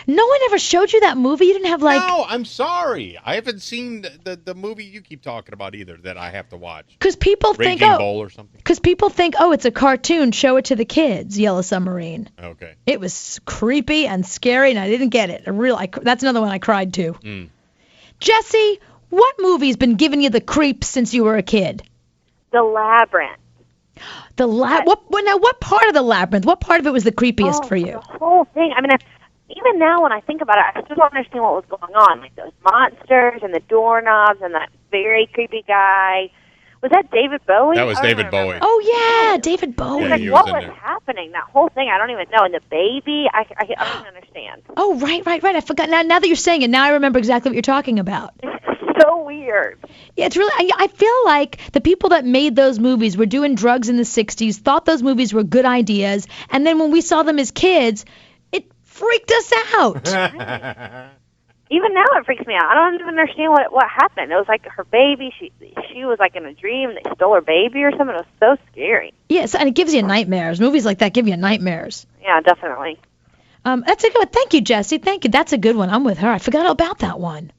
No one ever showed you that movie? You didn't have like... No, I'm sorry. I haven't seen the movie you keep talking about either that I have to watch. Because people think, Raging Bull or something? Because people think, it's a cartoon. Show it to the kids, Yellow Submarine. Okay. It was creepy and scary, and I didn't get it. That's another one I cried to. Jesse, what movie's been giving you the creeps since you were a kid? The Labyrinth. What part of the Labyrinth? What part of it was the creepiest for you? The whole thing. I mean, even now when I think about it, I still don't understand what was going on. Like those monsters and the doorknobs and that very creepy guy. Was that David Bowie? That was David Bowie. Oh, yeah, David Bowie. Yeah, Like, he what was was in there. happening? That whole thing, I don't even know. And the baby, I don't understand. Oh, right. I forgot. Now that you're saying it, now I remember exactly what you're talking about. It's so weird. Yeah, it's really, I feel like the people that made those movies were doing drugs in the 60s, thought those movies were good ideas, and then when we saw them as kids, it freaked us out. Even now it freaks me out. I don't even understand what happened. It was like her baby, she was like in a dream, they stole her baby or something. It was so scary. Yes, and it gives you nightmares. Movies like that give you nightmares. Yeah, definitely. That's a good one. Thank you, Jessie. Thank you. That's a good one. I'm with her. I forgot all about that one.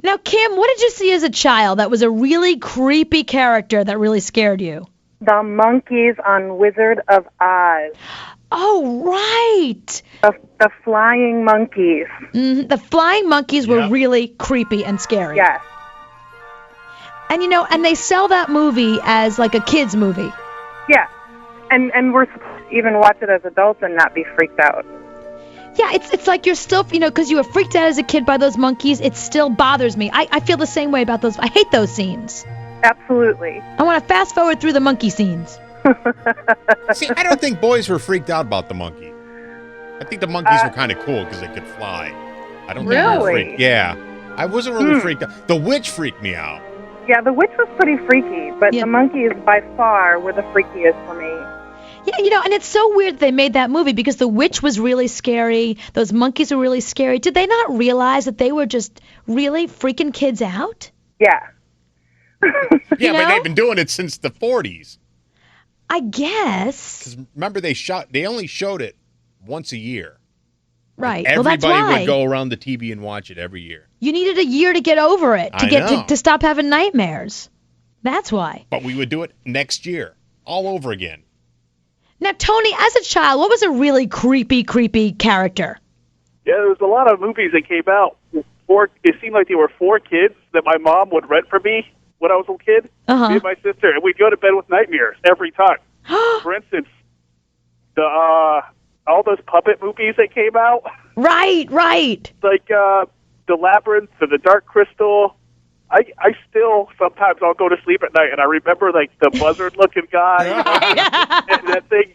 Now, Kim, what did you see as a child that was a really creepy character that really scared you? The monkeys on Wizard of Oz. Oh, right. The flying monkeys. Mm-hmm. The flying monkeys were really creepy and scary. Yes. And, and they sell that movie as like a kid's movie. Yeah. And we're supposed to even watch it as adults and not be freaked out. Yeah, it's like you're still, because you were freaked out as a kid by those monkeys, it still bothers me. I feel the same way about those. I hate those scenes. Absolutely. I want to fast forward through the monkey scenes. See, I don't think boys were freaked out about the monkey. I think the monkeys were kind of cool because they could fly. I don't think we were freaked. Yeah. I wasn't really freaked out. The witch freaked me out. Yeah, the witch was pretty freaky, but the monkeys by far were the freakiest for me. Yeah, and it's so weird they made that movie because the witch was really scary. Those monkeys were really scary. Did they not realize that they were just really freaking kids out? Yeah. Yeah, but they've been doing it since the 40s. I guess. Because remember, they only showed it once a year. Right. Everybody would go around the TV and watch it every year. You needed a year to get over it, to stop having nightmares. That's why. But we would do it next year, all over again. Now, Tony, as a child, what was a really creepy character? Yeah, there was a lot of movies that came out. It seemed like there were 4 kids that my mom would rent for me when I was a kid. Me and my sister, and we'd go to bed with nightmares every time. For instance, all those puppet movies that came out. Right. Like The Labyrinth and The Dark Crystal. I still, sometimes I'll go to sleep at night and I remember like the buzzard-looking guy. And that thing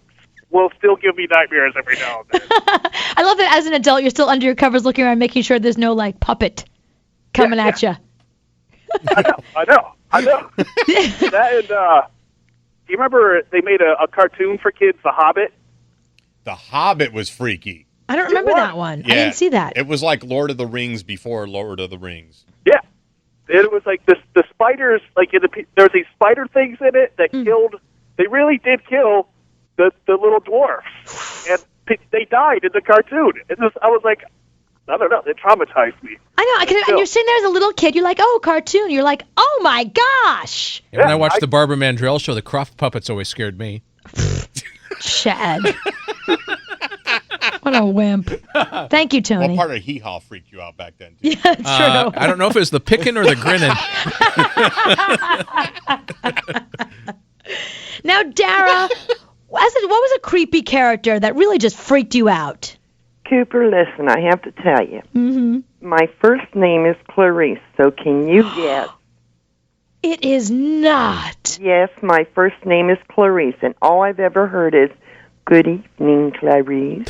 will still give me nightmares every now and then. I love that as an adult, you're still under your covers looking around, making sure there's no like puppet coming at you. I know. That and, do you remember they made a cartoon for kids, The Hobbit? The Hobbit was freaky. I don't remember that one. Yeah, I didn't see that. It was like Lord of the Rings before Lord of the Rings. Yeah. It was like the spiders, like there was these spider things in it that killed. They really did kill the little dwarfs, and they died in the cartoon. I was like, I don't know. It traumatized me. I know. And you're sitting there as a little kid. You're like, oh, cartoon. You're like, oh my gosh. Yeah, when I watched the Barbara Mandrell show, the Croft puppets always scared me. Chad. What a wimp. Thank you, Tony. What part of hee-haw freaked you out back then? Yeah, true. I don't know if it was the picking or the grinning. Now, Dara, what was a creepy character that really just freaked you out? Cooper, listen, I have to tell you. Mm-hmm. My first name is Clarice, so can you guess? It is not. Yes, my first name is Clarice, and all I've ever heard is, good evening, Clarice.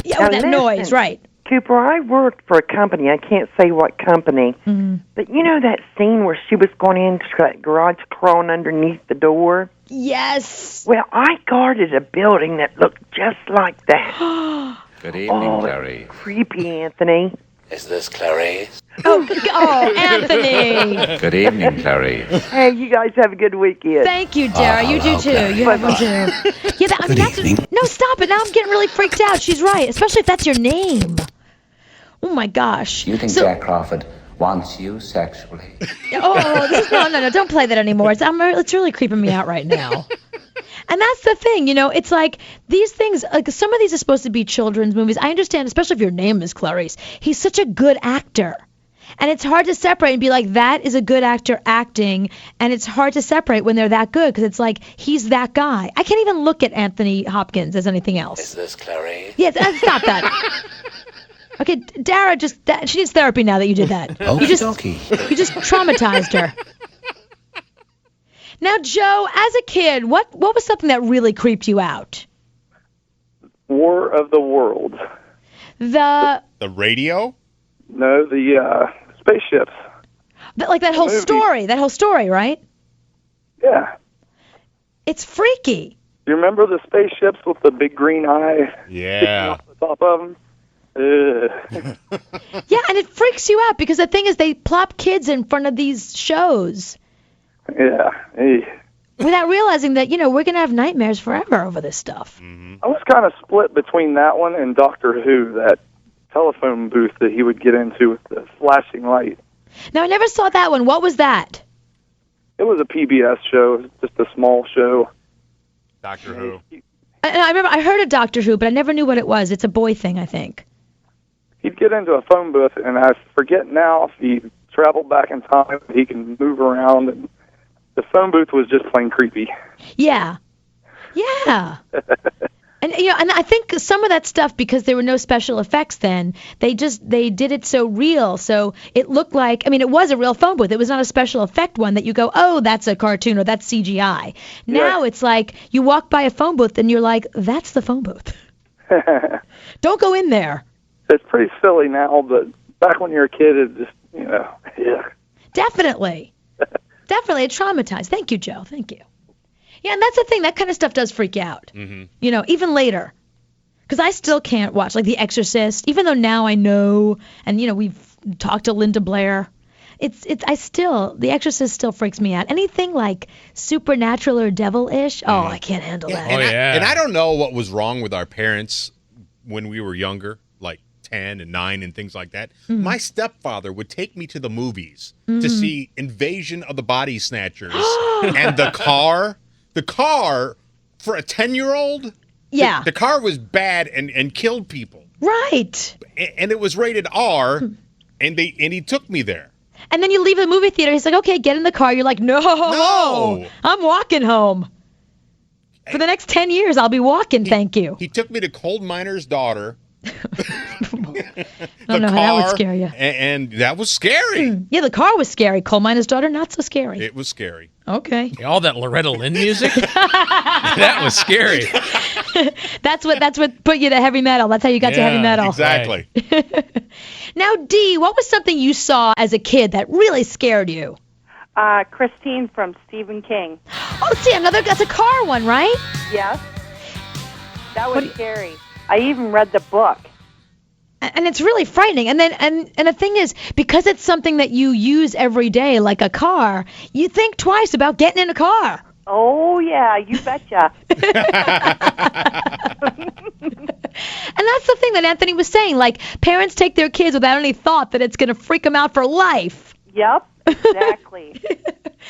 Yeah, that listen, noise, right. Cooper, I worked for a company, I can't say what company, but you know that scene where she was going into that garage crawling underneath the door? Yes. Well, I guarded a building that looked just like that. Good evening, Clarice. Creepy, Anthony. Is this Clarice? Oh, Anthony. Good evening, Clarice. Hey, you guys have a good weekend. Thank you, Dara. You do too. Clarice. You have one too. Yeah, no, stop it. Now I'm getting really freaked out. She's right, especially if that's your name. Oh my gosh. You think Jack Crawford wants you sexually? No, don't play that anymore. It's really creeping me out right now. And that's the thing, it's like these things, like some of these are supposed to be children's movies. I understand, especially if your name is Clarice. He's such a good actor. And it's hard to separate and be like, that is a good actor acting. And it's hard to separate when they're that good because it's like, he's that guy. I can't even look at Anthony Hopkins as anything else. Is this Clarice? Yeah, stop that. Okay, Dara, she needs therapy now that you did that. You just traumatized her. Now, Joe, as a kid, what was something that really creeped you out? War of the Worlds. The radio? No, the spaceships. Like that whole story, right? Yeah. It's freaky. You remember the spaceships with the big green eye? Yeah. Off the top of them? Yeah, and it freaks you out because the thing is they plop kids in front of these shows. Yeah. Hey. Without realizing that, we're going to have nightmares forever over this stuff. Mm-hmm. I was kind of split between that one and Doctor Who, that telephone booth that he would get into with the flashing light. Now, I never saw that one. What was that? It was a PBS show, just a small show. Doctor Who. I remember I heard of Doctor Who, but I never knew what it was. It's a boy thing, I think. He'd get into a phone booth, and I forget now if he traveled back in time, he can move around, and the phone booth was just plain creepy. Yeah. Yeah. And and I think some of that stuff, because there were no special effects then, they did it so real. So it looked like, it was a real phone booth. It was not a special effect one that you go, oh, that's a cartoon or that's CGI. Now it's like you walk by a phone booth and you're like, that's the phone booth. Don't go in there. It's pretty silly now, but back when you were a kid, it just, yeah. Definitely. Definitely. It traumatized. Thank you, Joe. Thank you. Yeah, and that's the thing. That kind of stuff does freak you out. Mm-hmm. Even later. Because I still can't watch, like, The Exorcist, even though now I know, and, we've talked to Linda Blair. The Exorcist still freaks me out. Anything like supernatural or devil-ish, I can't handle that. And I don't know what was wrong with our parents when we were younger, like 10 and 9 and things like that. Mm-hmm. My stepfather would take me to the movies to see Invasion of the Body Snatchers and The Car. The Car, for a 10-year-old, the car was bad and killed people. Right. And it was rated R, and he took me there. And then you leave the movie theater. He's like, okay, get in the car. You're like, no. I'm walking home. For the next 10 years, I'll be walking, thank you. He took me to Coal Miner's Daughter. I don't know how that would scare you. And that was scary. Yeah, the car was scary. Coal Miner's Daughter, not so scary. It was scary. Okay. All that Loretta Lynn music? That was scary. That's what put you to heavy metal. That's how you got to heavy metal. Exactly. Now, Dee, what was something you saw as a kid that really scared you? Christine from Stephen King. Oh, see, that's a car one, right? Yes. That was scary. I even read the book. And it's really frightening. And then and the thing is, because it's something that you use every day, like a car, you think twice about getting in a car. Oh, yeah, you betcha. And that's the thing that Anthony was saying. Like, parents take their kids without any thought that it's going to freak them out for life. Yep, exactly.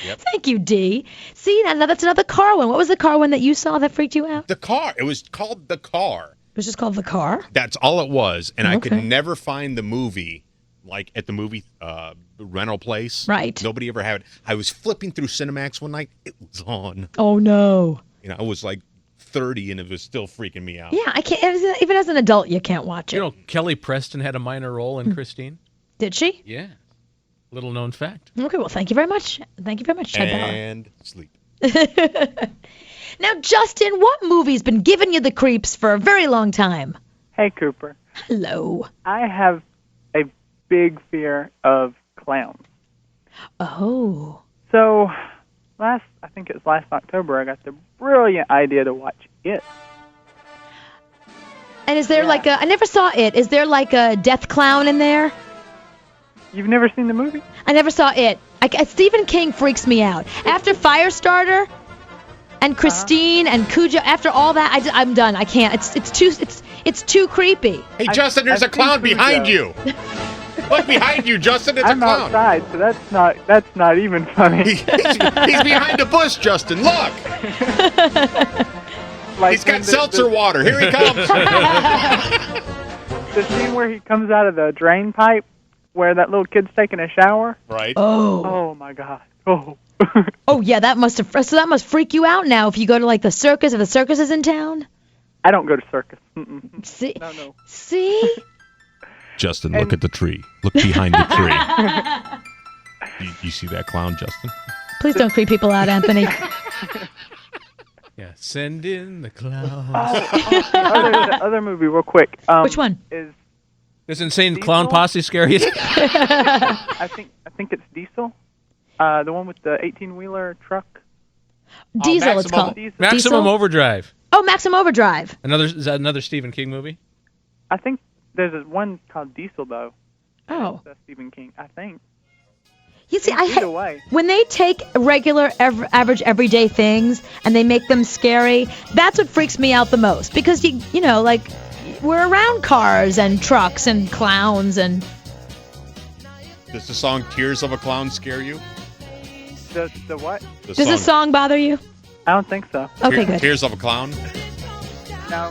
Thank you, Dee. See, now that's another car one. What was the car one that you saw that freaked you out? The Car. It was called The Car. It was just called The Car? That's all it was. And I could Okay. never find the movie, like at the movie rental place. Right. Nobody ever had it. I was flipping through Cinemax one night. It was on. Oh, no. You know, I was like 30 and it was still freaking me out. Yeah, I can't. Even as an adult, you can't watch it. You know, Kelly Preston had a minor role in Christine. Did she? Yeah. Little known fact. Okay, well, thank you very much. Thank you very much, Chad Bauer. And sleep. Now, Justin, what movie's been giving you the creeps for a very long time? Hey, Cooper. Hello. I have a big fear of clowns. Oh. So, I think it was last October, I got the brilliant idea to watch It. And is there like a, I never saw it. Is there like a death clown in there? You've never seen the movie? I never saw it. Stephen King freaks me out. After Firestarter and Christine and Cujo, after all that, I'm done. I can't. It's too creepy. Hey, Justin, there's a clown behind you. Look behind you, Justin. It's I'm a clown. outside, so that's not even funny. He's behind a bush, Justin. Look. He's got seltzer water. Here he comes. The scene where he comes out of the drain pipe, where that little kid's taking a shower. Right. Oh my God. Oh. Oh yeah, that must freak you out now if you go to like the circus, if the circus is in town. I don't go to circus. See? No. See? Justin, look at the tree. Look behind the tree. You see that clown, Justin? Please don't creep people out, Anthony. Yeah, send in the clowns. Other movie, real quick. Which one? Does Insane Clown Posse scare you? I think it's Diesel. The one with the 18-wheeler truck. Diesel, it's called. Maximum Overdrive. Oh, Maximum Overdrive. Is that another Stephen King movie? I think there's one called Diesel, though. Oh. That's Stephen King, I think. You see, Either way. when they take regular, average, everyday things and they make them scary, that's what freaks me out the most. Because, you know, like, we're around cars and trucks and clowns and... Does the song Tears of a Clown scare you? The what? Does the song bother you? I don't think so. Okay, good. Tears of a Clown? No.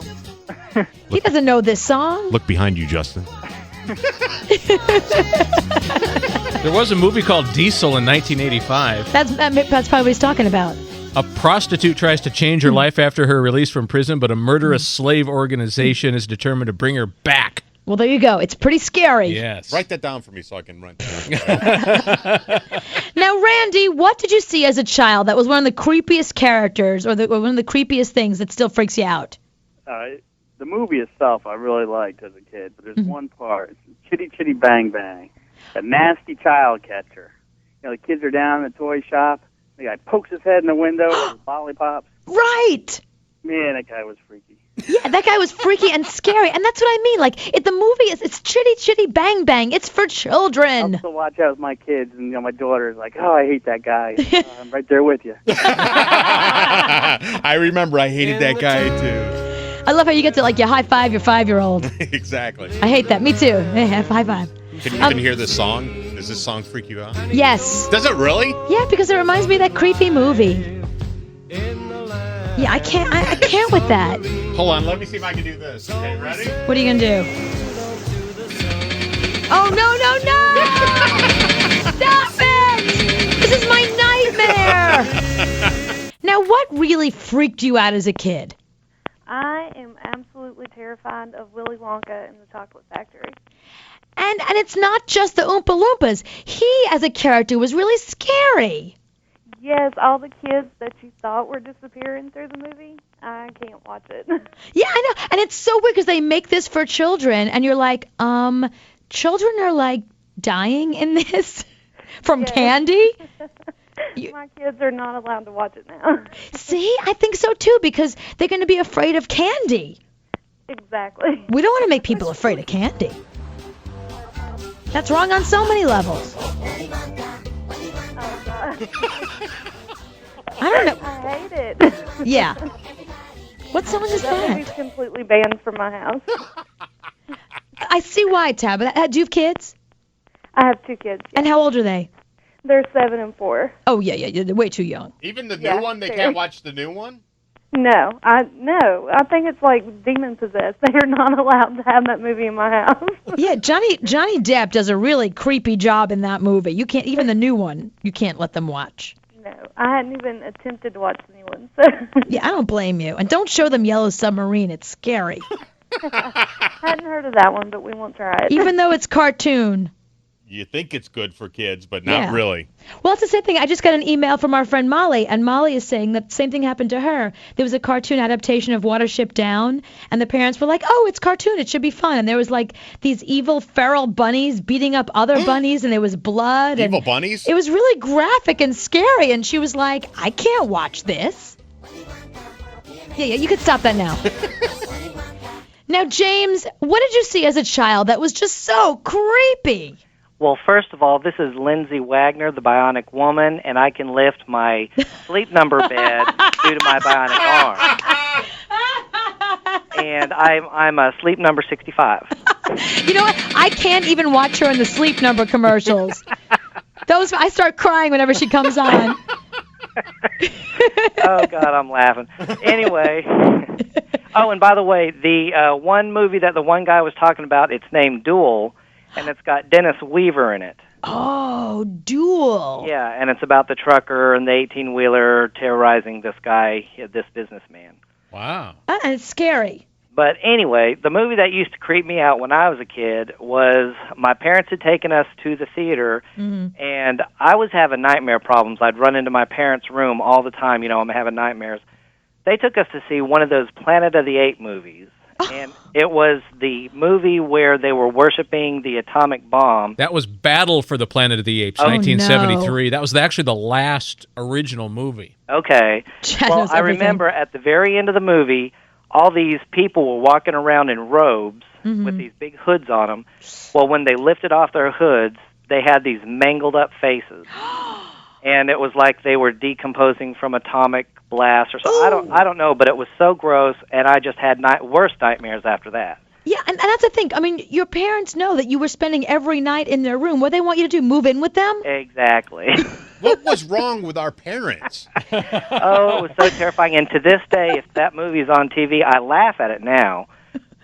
He doesn't know this song. Look behind you, Justin. There was a movie called Diesel in 1985. That's probably what he's talking about. A prostitute tries to change her life after her release from prison, but a murderous slave organization is determined to bring her back. Well, there you go. It's pretty scary. Yes. Write that down for me so I can rent it. Now, Randy, what did you see as a child that was one of the creepiest characters or one of the creepiest things that still freaks you out? The movie itself I really liked as a kid, but there's one part. It's Chitty Chitty Bang Bang. A nasty child catcher. You know, the kids are down in the toy shop. The guy pokes his head in the window with lollipops. Right. Man, that guy was freaky. Yeah, that guy was freaky and scary, and that's what I mean. Like, the movie it's Chitty Chitty Bang Bang. It's for children. I also watch out with my kids, and my daughter's like, "Oh, I hate that guy." I'm right there with you. I remember I hated that guy too. I love how you get to you high five your 5-year-old. Exactly. I hate that. Me too. Hey, high five. Can you even hear this song? Does this song freak you out? Yes. Does it really? Yeah, because it reminds me of that creepy movie. Yeah, I can't with that. Hold on, let me see if I can do this. Okay, ready? What are you gonna do? Oh no! Stop it! This is my nightmare. Now, what really freaked you out as a kid? I am absolutely terrified of Willy Wonka and the Chocolate Factory. And it's not just the Oompa Loompas. He, as a character, was really scary. Yes, all the kids that you thought were disappearing through the movie, I can't watch it. Yeah, I know. And it's so weird because they make this for children, and you're like, children are, like, dying in this from candy? My kids are not allowed to watch it now. See, I think so, too, because they're going to be afraid of candy. Exactly. We don't want to make people afraid of candy. That's wrong on so many levels. I don't know. I hate it. Yeah. What song is That that? movie's completely banned from my house. I see why, Tabitha. Do you have kids? I have 2 kids. And how old are they? They're 7 and 4. Oh, yeah, they're way too young. Even the new one, they can't watch the new one? No, I think it's like demon possessed. They are not allowed to have that movie in my house. Yeah, Johnny Depp does a really creepy job in that movie. You can't, even the new one, you can't let them watch. No, I hadn't even attempted to watch the new one. So. Yeah, I don't blame you. And don't show them Yellow Submarine. It's scary. Hadn't heard of that one, but we won't try it. Even though it's cartoon. You think it's good for kids, but not really. Well, it's the same thing. I just got an email from our friend Molly, and Molly is saying that the same thing happened to her. There was a cartoon adaptation of Watership Down, and the parents were like, oh, it's cartoon. It should be fun. And there was like these evil feral bunnies beating up other bunnies, and there was blood. Evil bunnies? It was really graphic and scary, and she was like, I can't watch this. Yeah, you could stop that now. Now, James, what did you see as a child that was just so creepy? Well, first of all, this is Lindsay Wagner, the Bionic Woman, and I can lift my Sleep Number bed due to my bionic arm. And I'm a Sleep Number 65. You know what? I can't even watch her in the Sleep Number commercials. I start crying whenever she comes on. Oh, God, I'm laughing. Anyway. Oh, and by the way, the one movie that the one guy was talking about, it's named Duel. And it's got Dennis Weaver in it. Oh, Duel. Yeah, and it's about the trucker and the 18-wheeler terrorizing this guy, this businessman. Wow. And it's scary. But anyway, the movie that used to creep me out when I was a kid was my parents had taken us to the theater, and I was having nightmare problems. I'd run into my parents' room all the time. You know, I'm having nightmares. They took us to see one of those Planet of the Apes movies. And it was the movie where they were worshiping the atomic bomb. That was Battle for the Planet of the Apes, 1973. That was actually the last original movie. Okay. Well, I remember at the very end of the movie, all these people were walking around in robes with these big hoods on them. Well, when they lifted off their hoods, they had these mangled up faces. And it was like they were decomposing from atomic blast or something. I don't know, but it was so gross, and I just had worse nightmares after that. Yeah, and that's the thing. I mean, your parents know that you were spending every night in their room. What do they want you to do, move in with them? Exactly. What was wrong with our parents? Oh, it was so terrifying. And to this day, if that movie's on TV, I laugh at it now.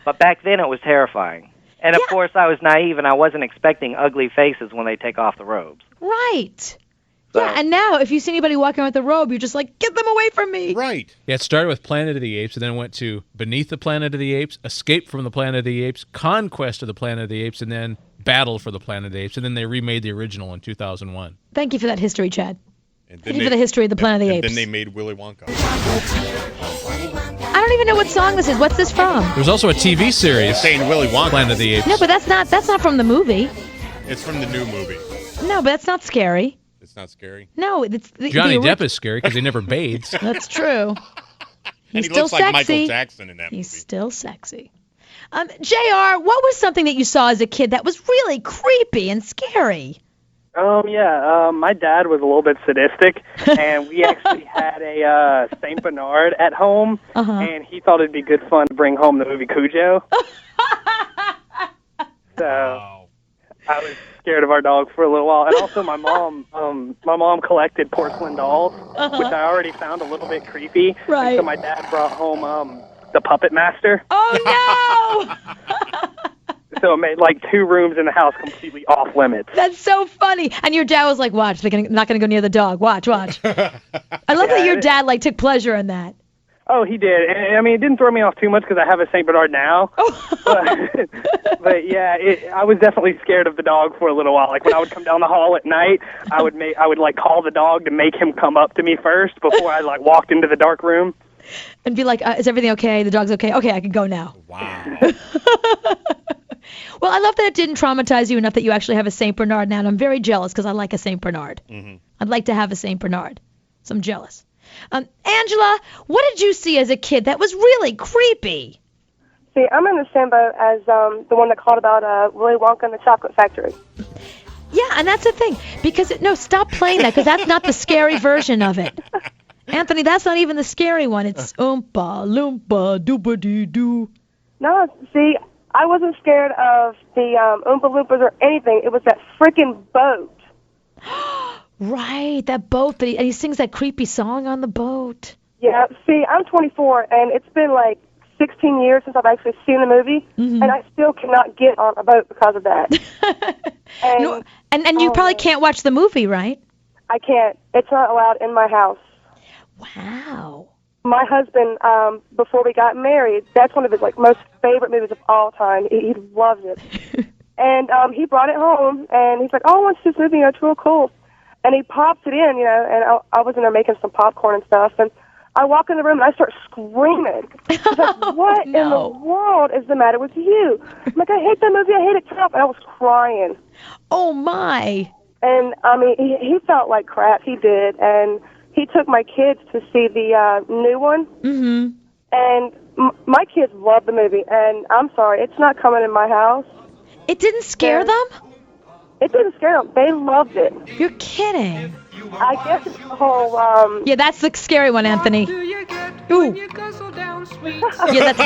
But back then, it was terrifying. And, of course, I was naive, and I wasn't expecting ugly faces when they take off the robes. Right. Yeah, and now if you see anybody walking around with a robe, you're just like, get them away from me. Right. Yeah, it started with Planet of the Apes, and then went to Beneath the Planet of the Apes, Escape from the Planet of the Apes, Conquest of the Planet of the Apes, and then Battle for the Planet of the Apes, and then they remade the original in 2001. Thank you for that history, Chad. Thank you for the history of the Planet of the Apes. And then they made Willy Wonka. I don't even know what song this is. What's this from? There's also a TV series saying Willy Wonka. Planet of the Apes. No, but that's not from the movie. It's from the new movie. No, but that's not scary. It's not scary. No, it's Johnny Depp is scary because he never bathes. That's true. And He's he still looks like sexy. Michael Jackson in that movie. He's still sexy. JR, what was something that you saw as a kid that was really creepy and scary? My dad was a little bit sadistic, and we actually had a Saint Bernard at home, and he thought it'd be good fun to bring home the movie Cujo. So I was scared of our dog for a little while, and also my mom collected porcelain dolls, which I already found a little bit creepy. Right. And so my dad brought home the Puppet Master. Oh no! So it made like 2 rooms in the house completely off limits. That's so funny. And your dad was like, watch, they're not going to go near the dog. Watch. I love that your dad took pleasure in that. Oh, he did. And, I mean, it didn't throw me off too much because I have a St. Bernard now. But yeah, I was definitely scared of the dog for a little while. Like when I would come down the hall at night, I would like call the dog to make him come up to me first before I like walked into the dark room. And be like, is everything okay? The dog's okay? Okay, I can go now. Wow. Well, I love that it didn't traumatize you enough that you actually have a St. Bernard now, and I'm very jealous because I like a St. Bernard. I'd like to have a St. Bernard, so I'm jealous. Angela, what did you see as a kid that was really creepy? See, I'm in the same boat as the one that called about Willy Wonka and the Chocolate Factory. Yeah, and that's the thing. Because, stop playing that, because that's not the scary version of it. Anthony, that's not even the scary one. It's Oompa Loompa Dooba-dee-doo. No, see, I wasn't scared of the Oompa Loompas or anything. It was that freaking boat. Right, that boat. And he sings that creepy song on the boat. Yeah, see, I'm 24, and it's been like 16 years since I've actually seen the movie, and I still cannot get on a boat because of that. And you probably can't watch the movie, right? I can't. It's not allowed in my house. Wow. My husband, before we got married, that's one of his most favorite movies of all time. He loves it. And he brought it home, and he's like, "Oh, I want to see this movie. It's real cool." And he popped it in, and I was in there making some popcorn and stuff, and I walk in the room and I start screaming. He's like, "What in the world is the matter with you?" I'm like, "I hate that movie. I hate it tough." And I was crying. Oh my! And I mean, he felt like crap. He did, and he took my kids to see the new one. Mm-hmm. And my kids love the movie. And I'm sorry, it's not coming in my house. It didn't scare them? It didn't scare them. They loved it. You're kidding. I guess it's the whole. Yeah, that's the scary one, Anthony. Ooh. Yeah, that's.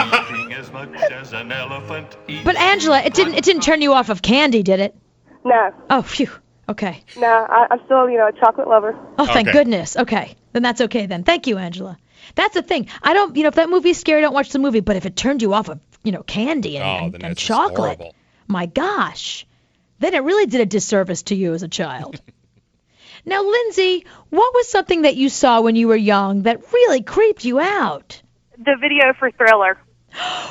But Angela, it didn't turn you off of candy, did it? No. Oh, phew. Okay. No, I'm still, a chocolate lover. Oh, thank goodness. Okay. Then that's okay then. Thank you, Angela. That's the thing. I don't, if that movie's scary, I don't watch the movie. But if it turned you off of, candy and chocolate, my gosh, then it really did a disservice to you as a child. Now, Lindsay, what was something that you saw when you were young that really creeped you out? The video for Thriller.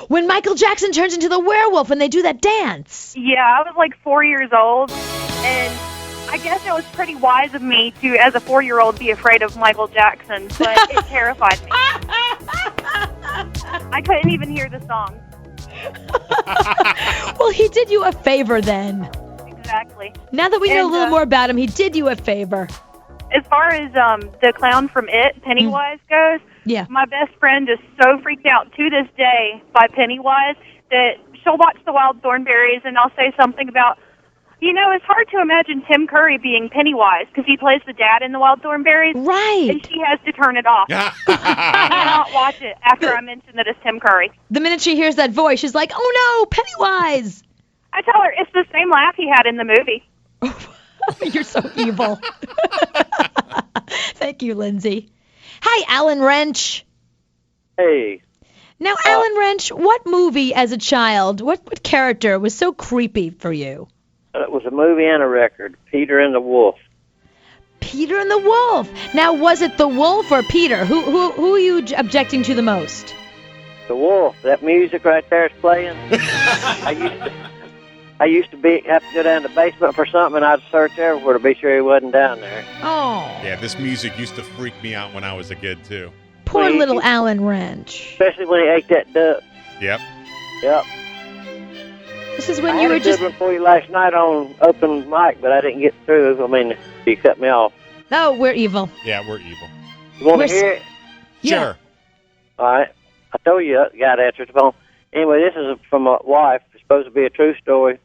When Michael Jackson turns into the werewolf and they do that dance. Yeah, I was like 4 years old, and I guess it was pretty wise of me to, as a 4-year-old, be afraid of Michael Jackson, but it terrified me. I couldn't even hear the song. Well, he did you a favor then. Exactly. Now that we know a little more about him, he did you a favor. As far as the clown from It, Pennywise, goes, yeah, my best friend is so freaked out to this day by Pennywise that she'll watch The Wild Thornberrys and I'll say something about, it's hard to imagine Tim Curry being Pennywise because he plays the dad in The Wild Thornberrys. Right. And she has to turn it off. She cannot watch it after I mention that it's Tim Curry. The minute she hears that voice, she's like, "Oh no, Pennywise!" I tell her it's the same laugh he had in the movie. You're so evil. Thank you, Lindsay. Hi, Alan Wrench. Hey. Now, Alan Wrench, what movie as a child, what character was so creepy for you? It was a movie and a record, Peter and the Wolf. Peter and the Wolf. Now, was it the wolf or Peter? Who are you objecting to the most? The wolf. That music right there is playing. I used to have to go down to the basement for something, and I'd search everywhere to be sure he wasn't down there. Oh. Yeah, this music used to freak me out when I was a kid, too. Poor little Alan Wrench. Especially when he ate that duck. Yep. This is when you were just... I had a good one for you last night on open mic, but I didn't get through. I mean, you cut me off. Oh, we're evil. Yeah, we're evil. You want to hear it? Yeah. Sure. All right. I told you the guy that answered the phone. Anyway, this is from a wife. It's supposed to be a true story.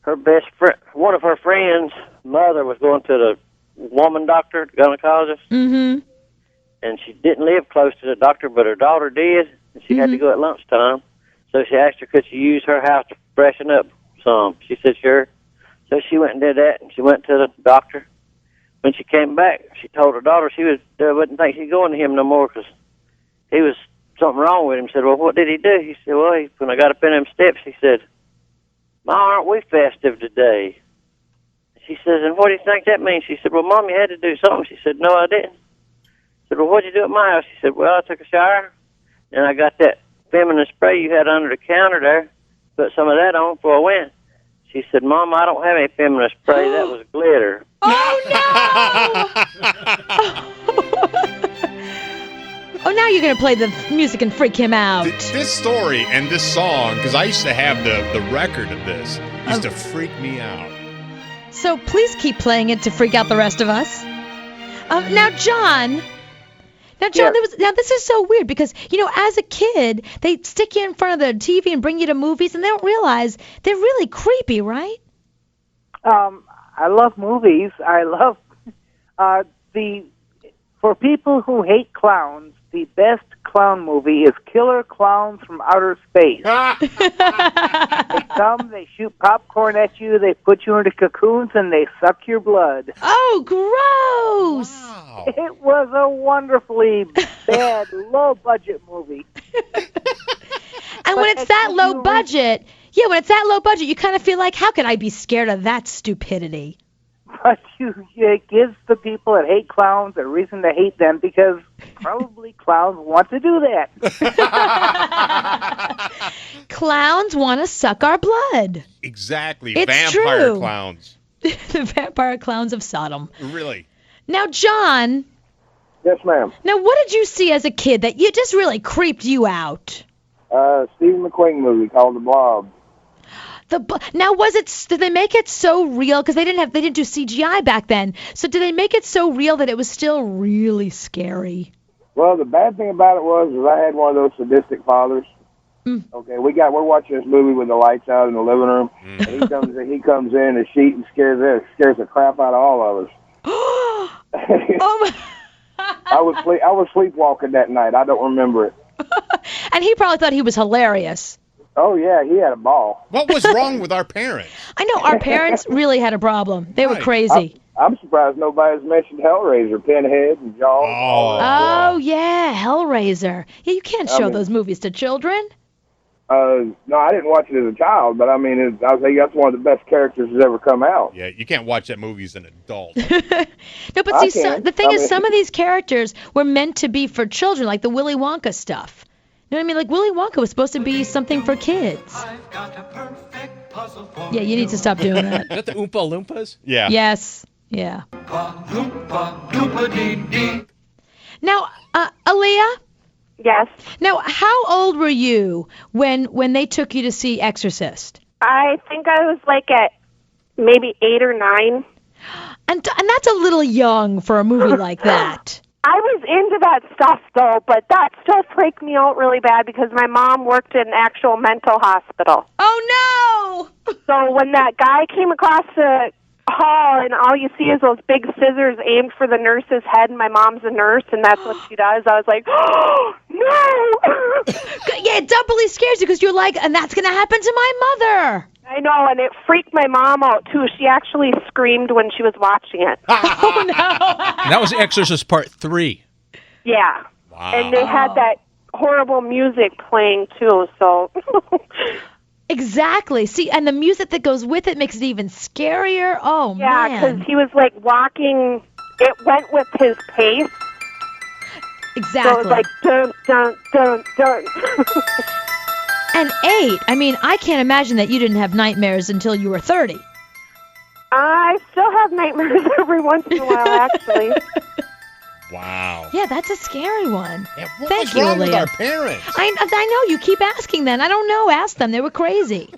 Her best friend, one of her friends' mother was going to the woman doctor, gynecologist. Mm-hmm. And she didn't live close to the doctor, but her daughter did, and she had to go at lunchtime. So she asked her, could she use her house to freshen up some? She said, sure. So she went and did that, and she went to the doctor. When she came back, she told her daughter she wouldn't think she'd go into him no more because he was something wrong with him. She said, well, what did he do? He said, well, when I got up in them steps, he said, Ma, aren't we festive today? She says, and what do you think that means? She said, well, Mom, you had to do something. She said, no, I didn't. I said, well, what'd you do at my house? She said, well, I took a shower, and I got that feminine spray you had under the counter there, put some of that on before I went. She said, Mom, I don't have any feminine spray. That was glitter. Oh, no! Oh, now you're going to play the music and freak him out. This story and this song, because I used to have the record of this, used to freak me out. So please keep playing it to freak out the rest of us. Now, John, Now, John, this is so weird because, as a kid, they stick you in front of the TV and bring you to movies, and they don't realize they're really creepy, right? I love movies. I love for people who hate clowns, the best clown movie is Killer Clowns from Outer Space. They come, they shoot popcorn at you, they put you into cocoons, and they suck your blood. Oh, gross! Wow. It was a wonderfully bad, low-budget movie. And when it's that low budget, you kind of feel like, how could I be scared of that stupidity? But it gives the people that hate clowns a reason to hate them because probably clowns want to do that. Clowns want to suck our blood. Exactly. It's Vampire true. clowns. The vampire clowns of Sodom. Really? Now, John. Yes, ma'am. Now, what did you see as a kid that you just really creeped you out? Stephen McQueen movie called The Blob. Now, did they make it so real? Because they didn't do CGI back then. So did they make it so real that it was still really scary? Well, the bad thing about it was I had one of those sadistic fathers. Okay, we're watching this movie with the lights out in the living room, and he comes in the sheet and scares the crap out of all of us. I was sleepwalking that night. I don't remember it. And he probably thought he was hilarious. Oh, yeah, he had a ball. What was wrong with our parents? I know, our parents really had a problem. They were crazy. I'm surprised nobody's mentioned Hellraiser, Pinhead, and Jaws. Oh, yeah, Hellraiser. Yeah, you can't show those movies to children. No, I didn't watch it as a child, but I mean, I think that's one of the best characters that's ever come out. Yeah, you can't watch that movie as an adult. No, but see, the thing is, some of these characters were meant to be for children, like the Willy Wonka stuff. You know what I mean? Like, Willy Wonka was supposed to be something for kids. Yeah, you need to stop doing that. Is that the Oompa Loompas? Yeah. Yes. Yeah. Now, Aaliyah? Yes. Now, how old were you when they took you to see Exorcist? I think I was like at maybe 8 or 9. And that's a little young for a movie like that. I was into that stuff, though, but that still freaked me out really bad because my mom worked in an actual mental hospital. Oh, no! So when that guy came across the hall and all you see is those big scissors aimed for the nurse's head, and my mom's a nurse, and that's what she does, I was like, oh, no! Yeah, it doubly scares you because you're like, and that's going to happen to my mother. I know, and it freaked my mom out, too. She actually screamed when she was watching it. Oh, no. And that was Exorcist Part 3. Yeah. Wow. And they had that horrible music playing, too, so... Exactly. See, and the music that goes with it makes it even scarier. Oh, yeah, man. Yeah, because he was, like, walking... It went with his pace. Exactly. So it was like, dun, dun, dun, dun. And 8, I mean, I can't imagine that you didn't have nightmares until you were 30. I still have nightmares every once in a while, actually. Wow. Yeah, that's a scary one. Yeah, what Thank was you, wrong with Aaliyah. our parents? I know. You keep asking them. I don't know. Ask them. They were crazy.